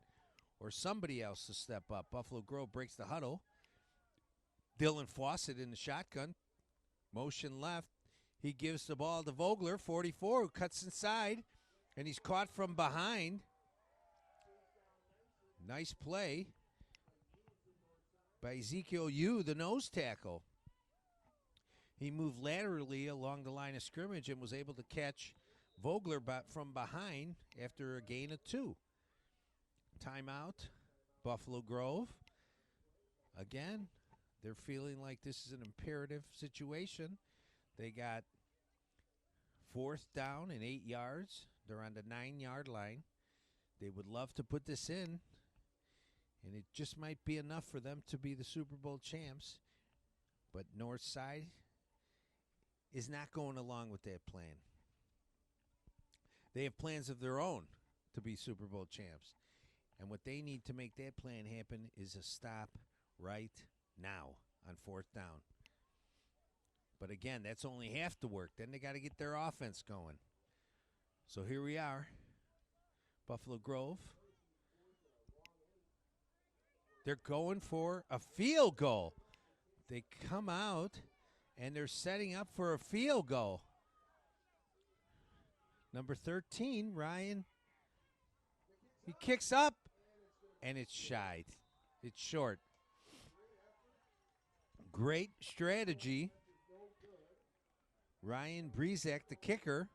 or somebody else to step up. Buffalo Grove breaks the huddle. Dylan Fawcett in the shotgun. Motion left. He gives the ball to Vogler, 44, who cuts inside, and he's caught from behind. Nice play by Ezekiel Yu, the nose tackle. He moved laterally along the line of scrimmage and was able to catch Vogler from behind after a gain of 2. Timeout, Buffalo Grove. Again, they're feeling like this is an imperative situation. They got 4th down and 8 yards. They're on the 9-yard line. They would love to put this in, and it just might be enough for them to be the Super Bowl champs. But Northside is not going along with that plan. They have plans of their own to be Super Bowl champs. And what they need to make that plan happen is a stop right now on 4th down. But again, that's only half the work. Then they got to get their offense going. So here we are. Buffalo Grove. They're going for a field goal. They come out, and they're setting up for a field goal. Number 13, Ryan. He kicks up, and it's shied. It's short. Great strategy. Ryan Brezak, the kicker,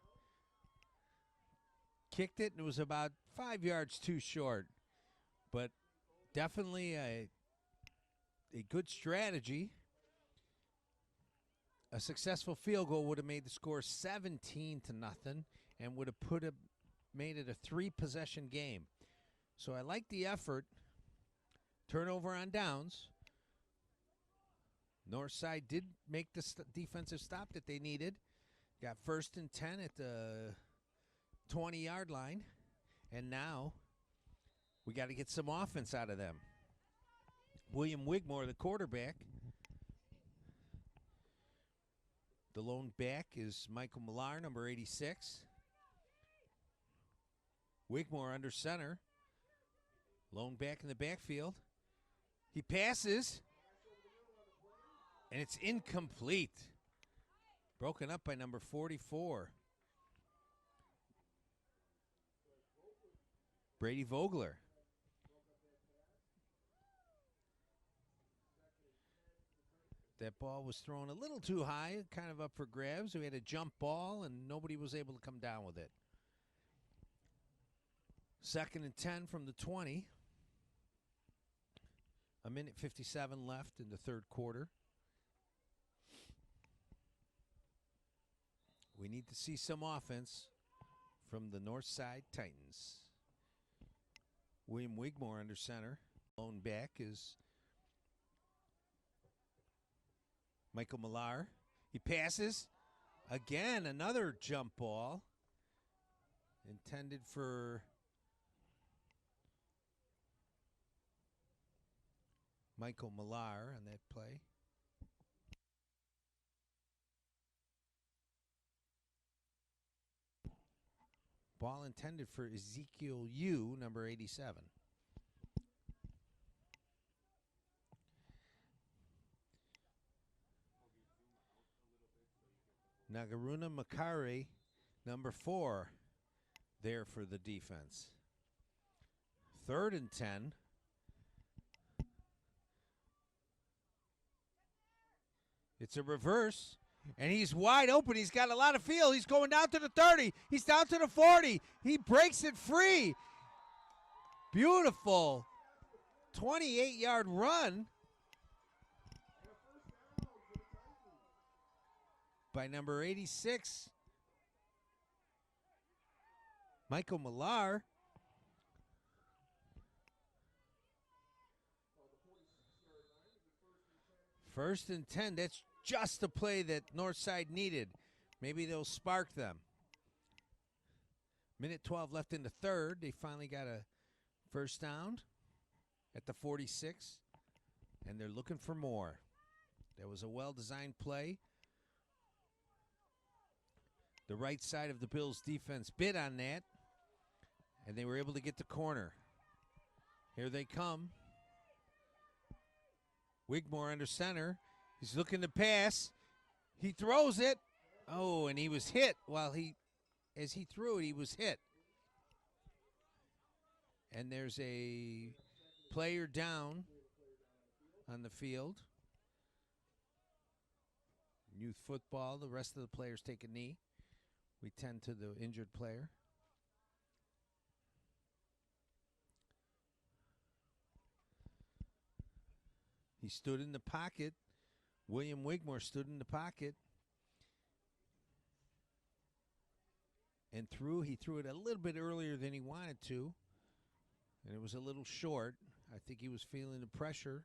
kicked it, and it was about 5 yards too short. But definitely a good strategy. A successful field goal would have made the score 17-0 and would have made it a 3-possession game. So I like the effort. Turnover on downs. Northside did make the defensive stop that they needed. Got 1st and 10 at the 20-yard line. And now we got to get some offense out of them. William Wigmore, the quarterback. The lone back is Michael Millar, number 86. Wigmore under center. Lone back in the backfield. He passes, and it's incomplete. Broken up by number 44. Brady Vogler. That ball was thrown a little too high, kind of up for grabs. We had a jump ball, and nobody was able to come down with it. 2nd and 10 from the 20. 1:57 left in the third quarter. We need to see some offense from the Northside Titans. William Wigmore under center. Lone back is Michael Millar. He passes. Again, another jump ball. Intended for Michael Millar on that play. Ball intended for Ezekiel Yu, number 87. Nagaruna Makari, number 4, there for the defense. 3rd and 10. It's a reverse, and he's wide open. He's got a lot of field. He's going down to the 30. He's down to the 40. He breaks it free. Beautiful 28-yard run by number 86, Michael Millar. First and 10. That's just the play that Northside needed. Maybe they'll spark them. Minute 12 left in the third. They finally got a first down at the 46, and they're looking for more. That was a well-designed play. The right side of the Bills' defense bid on that, and they were able to get the corner. Here they come. Wigmore under center. He's looking to pass. He throws it. Oh, and he was hit as he threw it, he was hit. And there's a player down on the field. Youth football, the rest of the players take a knee. We tend to the injured player. He stood in the pocket. William Wigmore stood in the pocket and threw. He threw it a little bit earlier than he wanted to, and it was a little short. I think he was feeling the pressure.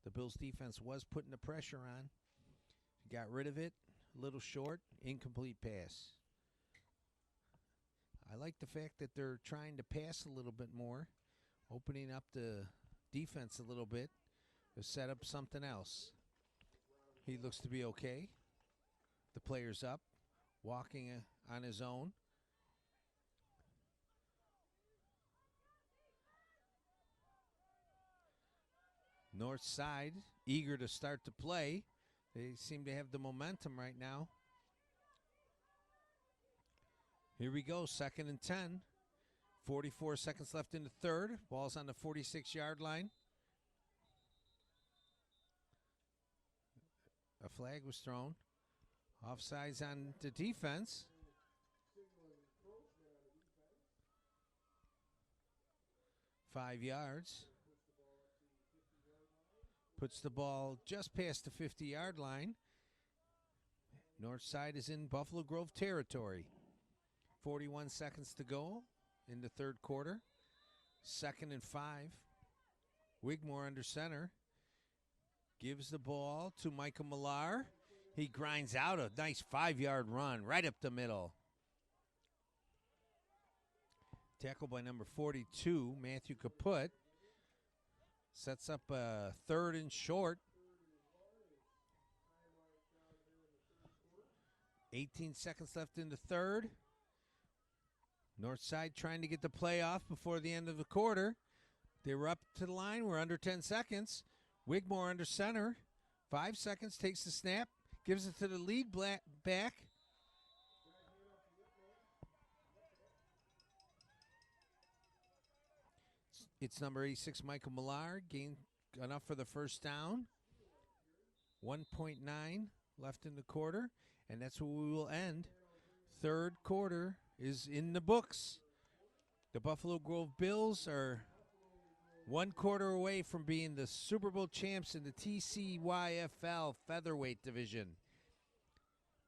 The Bills' defense was putting the pressure on. He got rid of it. A little short. Incomplete pass. I like the fact that they're trying to pass a little bit more, opening up the defense a little bit to set up something else. He looks to be okay. The player's up, walking on his own. North side, eager to start to play. They seem to have the momentum right now. Here we go, 2nd and 10. 44 seconds left in the third. Ball's on the 46-yard line. A flag was thrown. Offsides on the defense. 5 yards. Puts the ball just past the 50-yard line. North side is in Buffalo Grove territory. 41 seconds to go in the third quarter. 2nd and 5. Wigmore under center. Gives the ball to Michael Millar. He grinds out a nice 5-yard run right up the middle. Tackle by number 42, Matthew Kaput. Sets up a 3rd and short. 18 seconds left in the third. Northside trying to get the play off before the end of the quarter. They were up to the line. We're under 10 seconds. Wigmore under center. 5 seconds, takes the snap. Gives it to the lead back. It's number 86, Michael Millar. Gained enough for the first down. 1.9 left in the quarter. And that's where we will end. Third quarter is in the books. The Buffalo Grove Bills are 1 quarter away from being the Super Bowl champs in the TCYFL Featherweight division.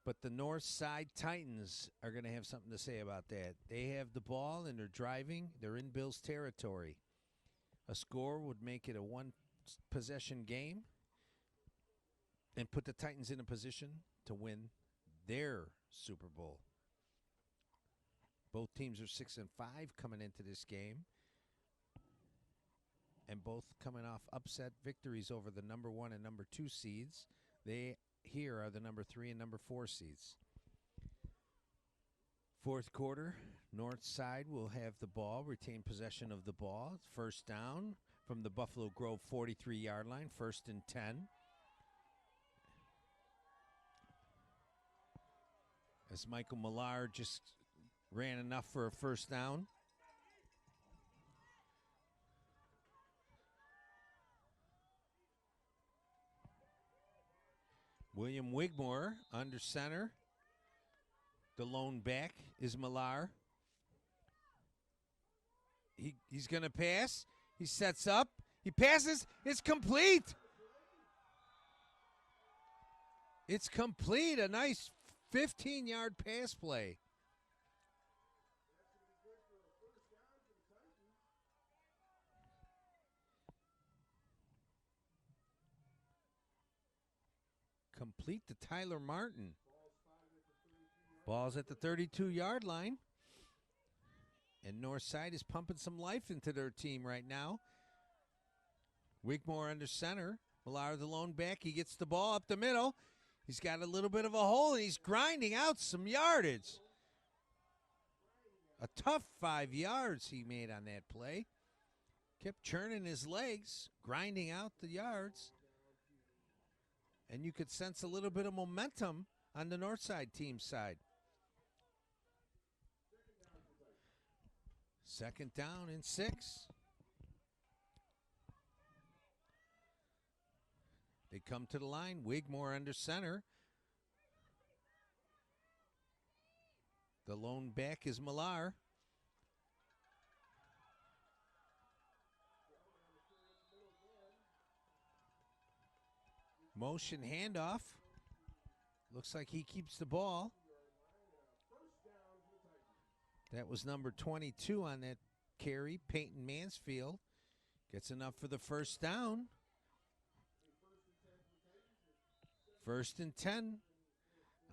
But the North Side Titans are going to have something to say about that. They have the ball and they're driving. They're in Bills territory. A score would make it a one-possession game and put the Titans in a position to win their Super Bowl. Both teams are 6-5 coming into this game, and both coming off upset victories over the number 1 and number 2 seeds. They here are the number 3 and number 4 seeds. Fourth quarter, North Side will have the ball, retain possession of the ball. First down from the Buffalo Grove 43-yard line, 1st and 10. As Michael Millar just ran enough for a first down. William Wigmore under center. The lone back is Millar. He's going to pass. He sets up. He passes. It's complete. It's complete. A nice 15-yard pass play. Complete to Tyler Martin. Ball's at the 32-yard line. And Northside is pumping some life into their team right now. Wigmore under center. Millar the lone back. He gets the ball up the middle. He's got a little bit of a hole, and he's grinding out some yardage. A tough 5 yards he made on that play. Kept churning his legs, grinding out the yards. And you could sense a little bit of momentum on the Northside team side. Second down and 6. They come to the line. Wigmore under center. The lone back is Millar. Motion handoff. Looks like he keeps the ball. That was number 22 on that carry, Peyton Mansfield. Gets enough for the first down. 1st and 10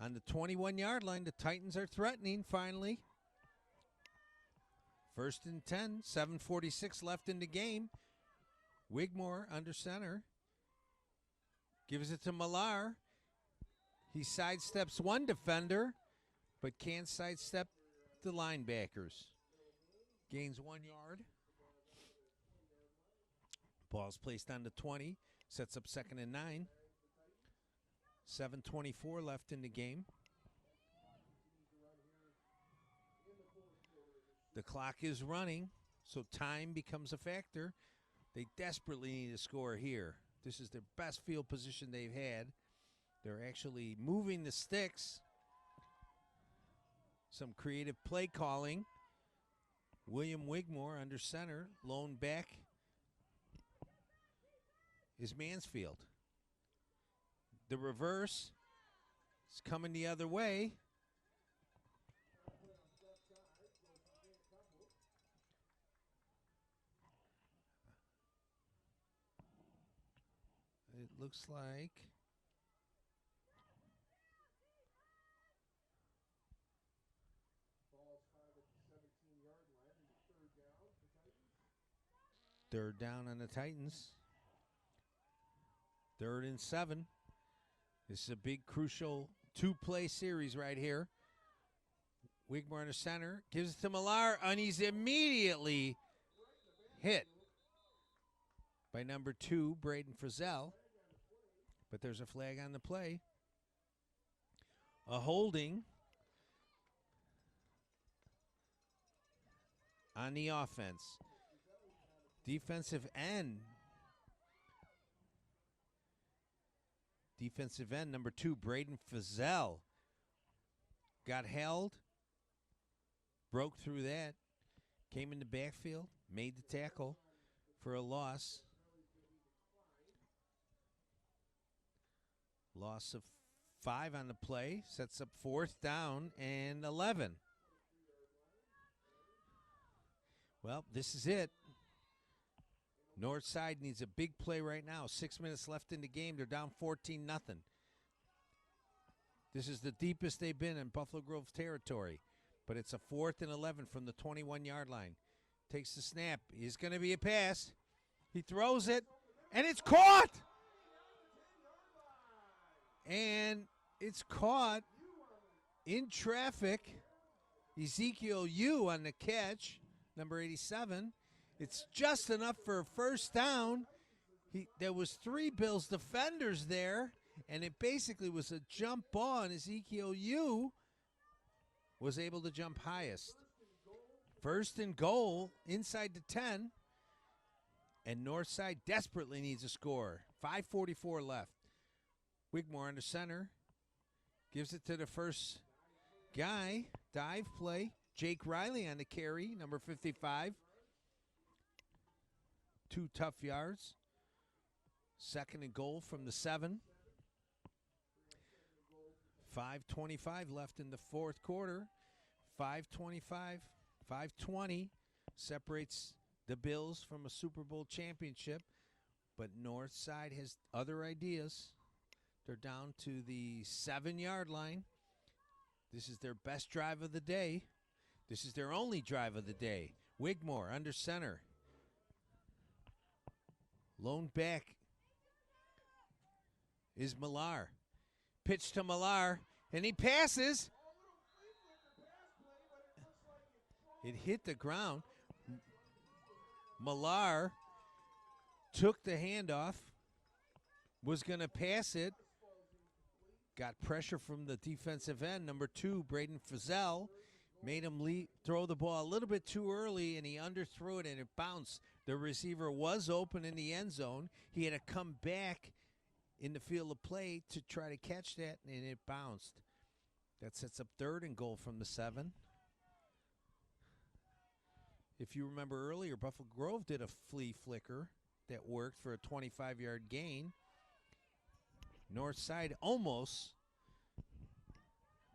on the 21-yard line. The Titans are threatening finally. 1st and 10, 7:46 left in the game. Wigmore under center. Gives it to Millar. He sidesteps one defender, but can't sidestep the linebackers. Gains 1 yard. Ball's placed on the 20. Sets up 2nd and 9. 7:24 left in the game. The clock is running, so time becomes a factor. They desperately need a score here. This is their best field position they've had. They're actually moving the sticks. Some creative play calling. William Wigmore under center. Lone back is Mansfield. The reverse is coming the other way. It looks like third down on the Titans. 3rd and 7. This is a big, crucial 2-play series right here. Wigmore in the center. Gives it to Millar, and he's immediately hit by number 2, Braden Frizzell. But there's a flag on the play. A holding on the offense. Defensive end. Defensive end, number 2, Braden Frizzell. Got held. Broke through that. Came in the backfield. Made the tackle for a loss. Loss of 5 on the play. Sets up 4th down and 11. Well, this is it. Northside needs a big play right now. 6 minutes left in the game. They're down 14-0. This is the deepest they've been in Buffalo Grove territory. But it's a 4th and 11 from the 21-yard line. Takes the snap. It's going to be a pass. He throws it, and it's caught! And it's caught in traffic. Ezekiel Yu on the catch, number 87. It's just enough for a first down. There was 3 Bills defenders there, and it basically was a jump ball, and Ezekiel Yu was able to jump highest. 1st and goal inside the 10, and Northside desperately needs a score. 5:44 left. Wigmore under center. Gives it to the first guy. Dive play. Jake Riley on the carry, number 55. 2 tough yards. 2nd and goal from the 7. 5:25 left in the 4th quarter. 5:20 separates the Bills from a Super Bowl championship. But Northside has other ideas. They're down to the 7-yard line. This is their best drive of the day. This is their only drive of the day. Wigmore under center. Lone back is Millar. Pitch to Millar, and he passes. It hit the ground. Millar took the handoff, was going to pass it, got pressure from the defensive end. Number 2, Braden Frizzell, made him throw the ball a little bit too early, and he underthrew it, and it bounced. The receiver was open in the end zone. He had to come back in the field of play to try to catch that, and it bounced. That sets up 3rd and goal from the 7. If you remember earlier, Buffalo Grove did a flea flicker that worked for a 25-yard gain. Northside almost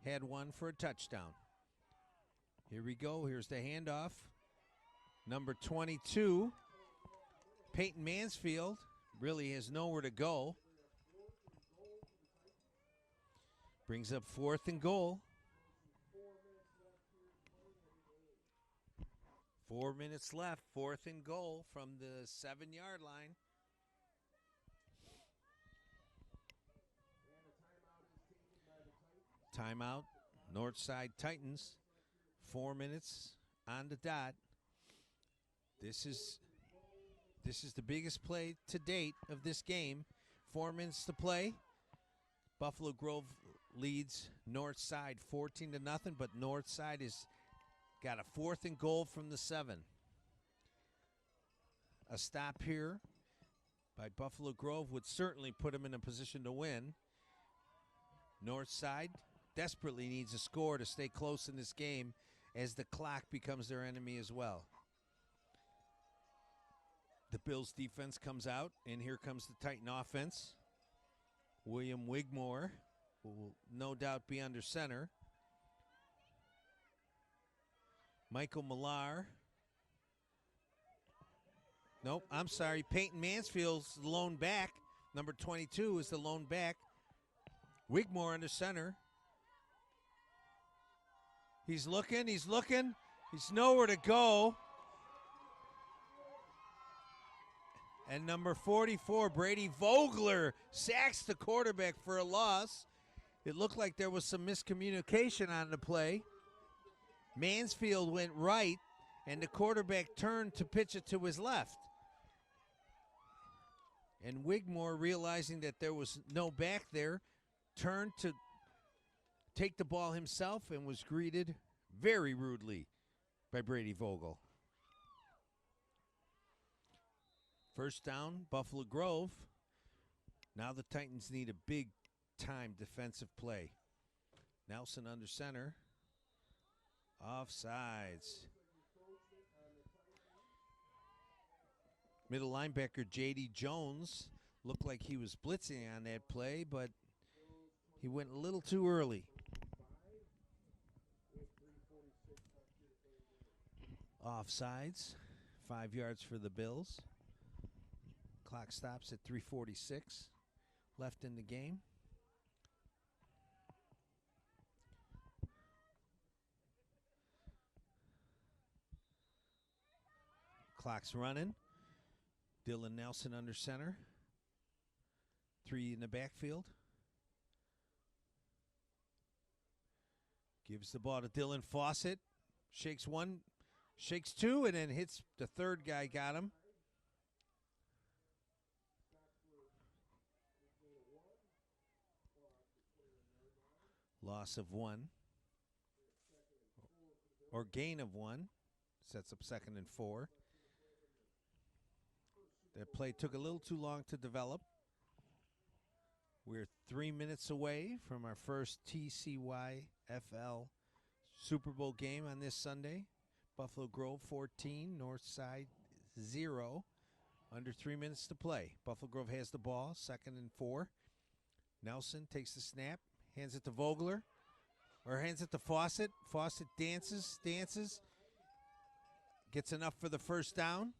had one for a touchdown. Here we go. Here's the handoff. Number 22, Peyton Mansfield, really has nowhere to go. Brings up 4th and goal. 4 minutes left, 4th and goal from the 7-yard line. Timeout, Northside Titans. 4 minutes on the dot. This is the biggest play to date of this game. 4 minutes to play. Buffalo Grove leads Northside 14-0, but Northside is got a 4th and goal from the 7. A stop here by Buffalo Grove would certainly put them in a position to win. Northside desperately needs a score to stay close in this game as the clock becomes their enemy as well. The Bills defense comes out, and here comes the Titan offense. William Wigmore will no doubt be under center. Michael Millar. Nope, I'm sorry. Peyton Mansfield's the lone back. Number 22 is the lone back. Wigmore under center. He's looking. He's nowhere to go. And number 44, Brady Vogler, sacks the quarterback for a loss. It looked like there was some miscommunication on the play. Mansfield went right, and the quarterback turned to pitch it to his left. And Wigmore, realizing that there was no back there, turned to take the ball himself and was greeted very rudely by Brady Vogel. First down, Buffalo Grove. Now the Titans need a big-time defensive play. Nelson under center. Offsides. Middle linebacker J.D. Jones looked like he was blitzing on that play, but he went a little too early. Offsides. 5 yards for the Bills. Clock stops at 3:46 left in the game. Clock's running. Dylan Nelson under center. 3 in the backfield. Gives the ball to Dylan Fawcett. Shakes one, shakes two, and then hits the third guy. Got him. Loss of 1. Or gain of 1. Sets up 2nd and 4. That play took a little too long to develop. We're 3 minutes away from our first TCYFL Super Bowl game on this Sunday. Buffalo Grove 14, Northside 0. Under 3 minutes to play. Buffalo Grove has the ball, 2nd and 4. Nelson takes the snap, hands it to Vogler, or hands it to Fawcett. Fawcett dances, gets enough for the first down.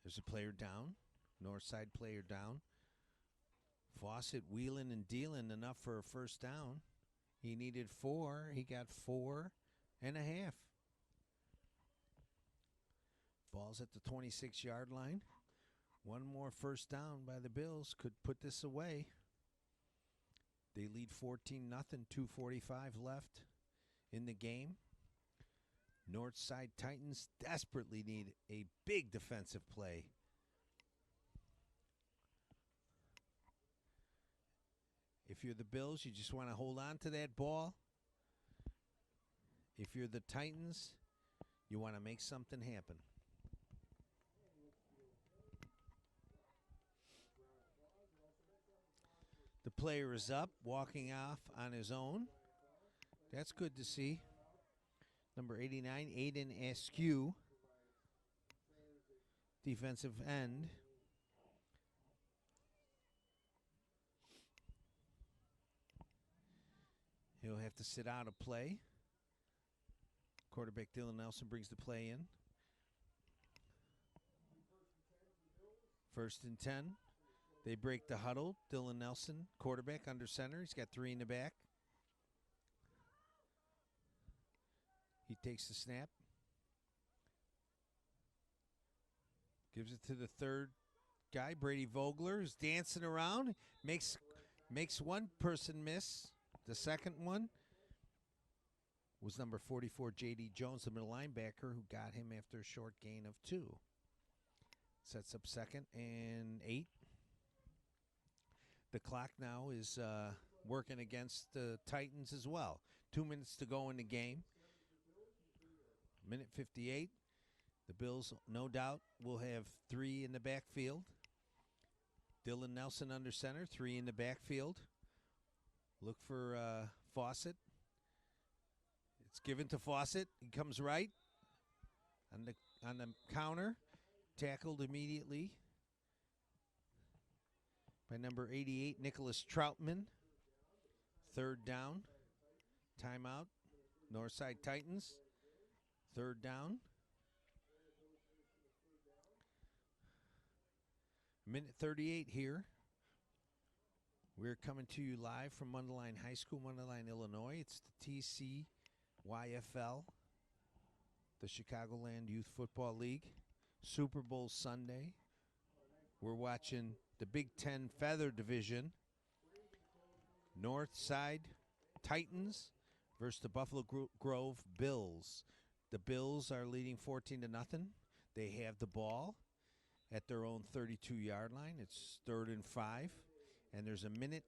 They're There's a player down. North side player down. Fawcett wheeling and dealing enough for a first down. He needed 4. He got 4.5. Ball's at the 26-yard line. One more first down by the Bills could put this away. They lead 14-0, 2:45 left in the game. Northside Titans desperately need a big defensive play. If you're the Bills, you just want to hold on to that ball. If you're the Titans, you want to make something happen. The player is up, walking off on his own. That's good to see. Number 89, Aiden Askew, defensive end. He'll have to sit out a play. Quarterback Dylan Nelson brings the play in. 1st and 10. They break the huddle. Dylan Nelson, quarterback, under center. He's got 3 in the back. He takes the snap. Gives it to the third guy, Brady Vogler, who's dancing around. Makes one person miss. The second one was number 44, J.D. Jones, the middle linebacker, who got him after a short gain of 2. Sets up 2nd and 8. The clock now is working against the Titans as well. 2 minutes to go in the game. Minute 58. The Bills, no doubt, will have 3 in the backfield. Dylan Nelson under center, 3 in the backfield. Look for Fawcett. It's given to Fawcett. He comes right on the counter. Tackled immediately by number 88, Nicholas Troutman. 3rd down. Timeout. Northside Titans. 3rd down. Minute 38 here. We're coming to you live from Mundelein High School, Mundelein, Illinois. It's the TCYFL, the Chicagoland Youth Football League. Super Bowl Sunday. We're watching the Big 10 Feather Division. Northside Titans versus the Buffalo Grove Bills. The Bills are leading 14-0. They have the ball at their own 32-yard line. It's 3rd and 5. And there's a minute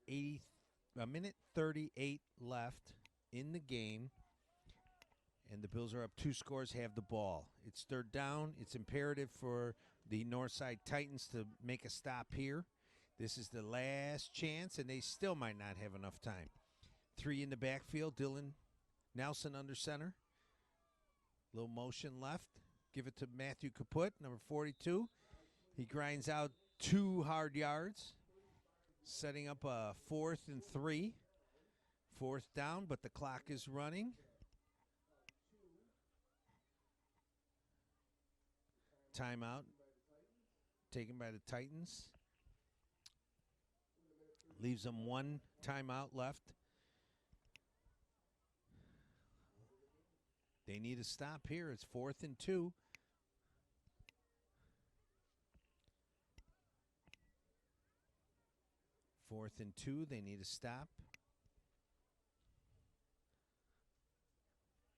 38 left in the game. And the Bills are up 2 scores, have the ball. It's 3rd down. It's imperative for the Northside Titans to make a stop here. This is the last chance, and they still might not have enough time. 3 in the backfield. Dylan Nelson under center. Little motion left. Give it to Matthew Kaput, number 42. He grinds out 2 hard yards, setting up a 4th and 3. 4th down, but the clock is running. Timeout taken by the Titans. Leaves them 1 timeout left. They need a stop here. It's 4th and 2. Fourth and 2. They need a stop.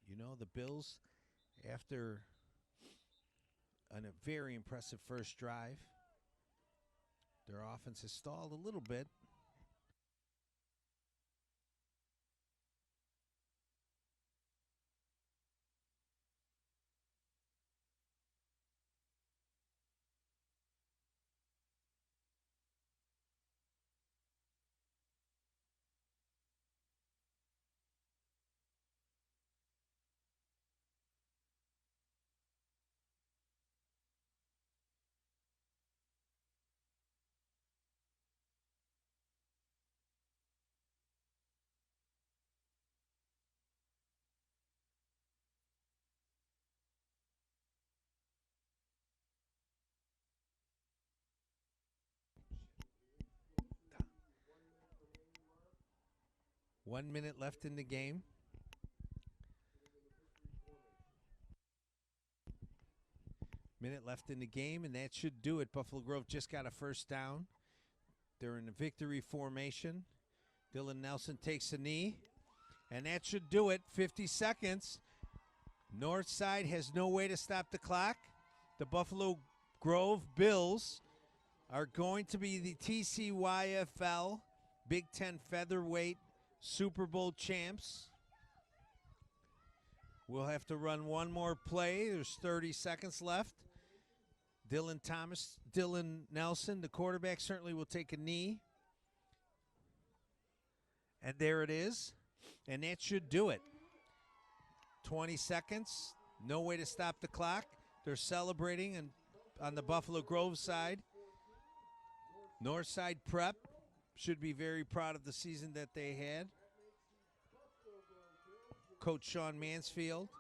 You know, the Bills, after a very impressive first drive, their offense has stalled a little bit. 1 minute left in the game. Minute left in the game, and that should do it. Buffalo Grove just got a first down. They're in a victory formation. Dylan Nelson takes a knee, and that should do it. 50 seconds. Northside has no way to stop the clock. The Buffalo Grove Bills are going to be the TCYFL Big 10 Featherweight Super Bowl champs. We'll have to run one more play. There's 30 seconds left. Dylan Nelson, the quarterback, certainly will take a knee. And there it is. And that should do it. 20 seconds. No way to stop the clock. They're celebrating on the Buffalo Grove side. Northside Prep should be very proud of the season that they had. Coach Sean Mansfield,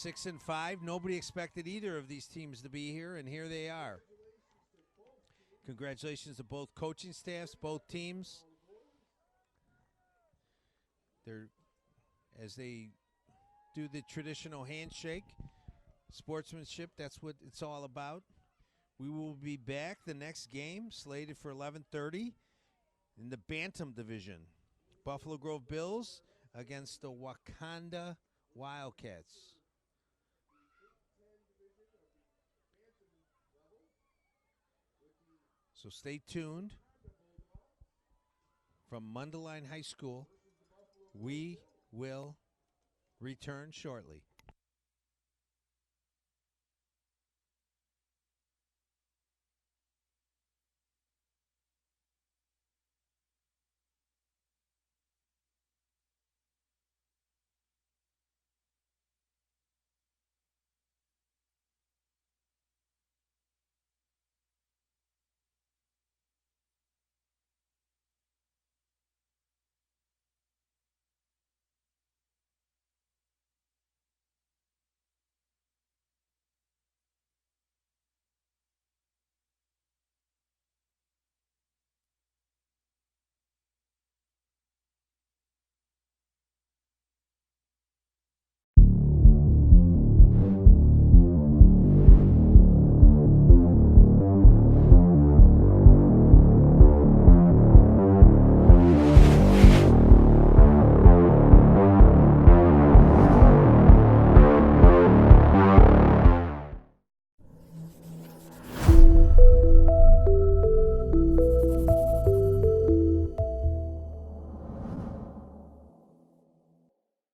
6-5. Nobody expected either of these teams to be here, and here they are. Congratulations to both coaching staffs, both teams. As they do the traditional handshake, sportsmanship, that's what it's all about. We will be back the next game, slated for 11:30 in the Bantam Division. Buffalo Grove Bills against the Wakanda Wildcats. So stay tuned. From Mundelein High School, we will return shortly.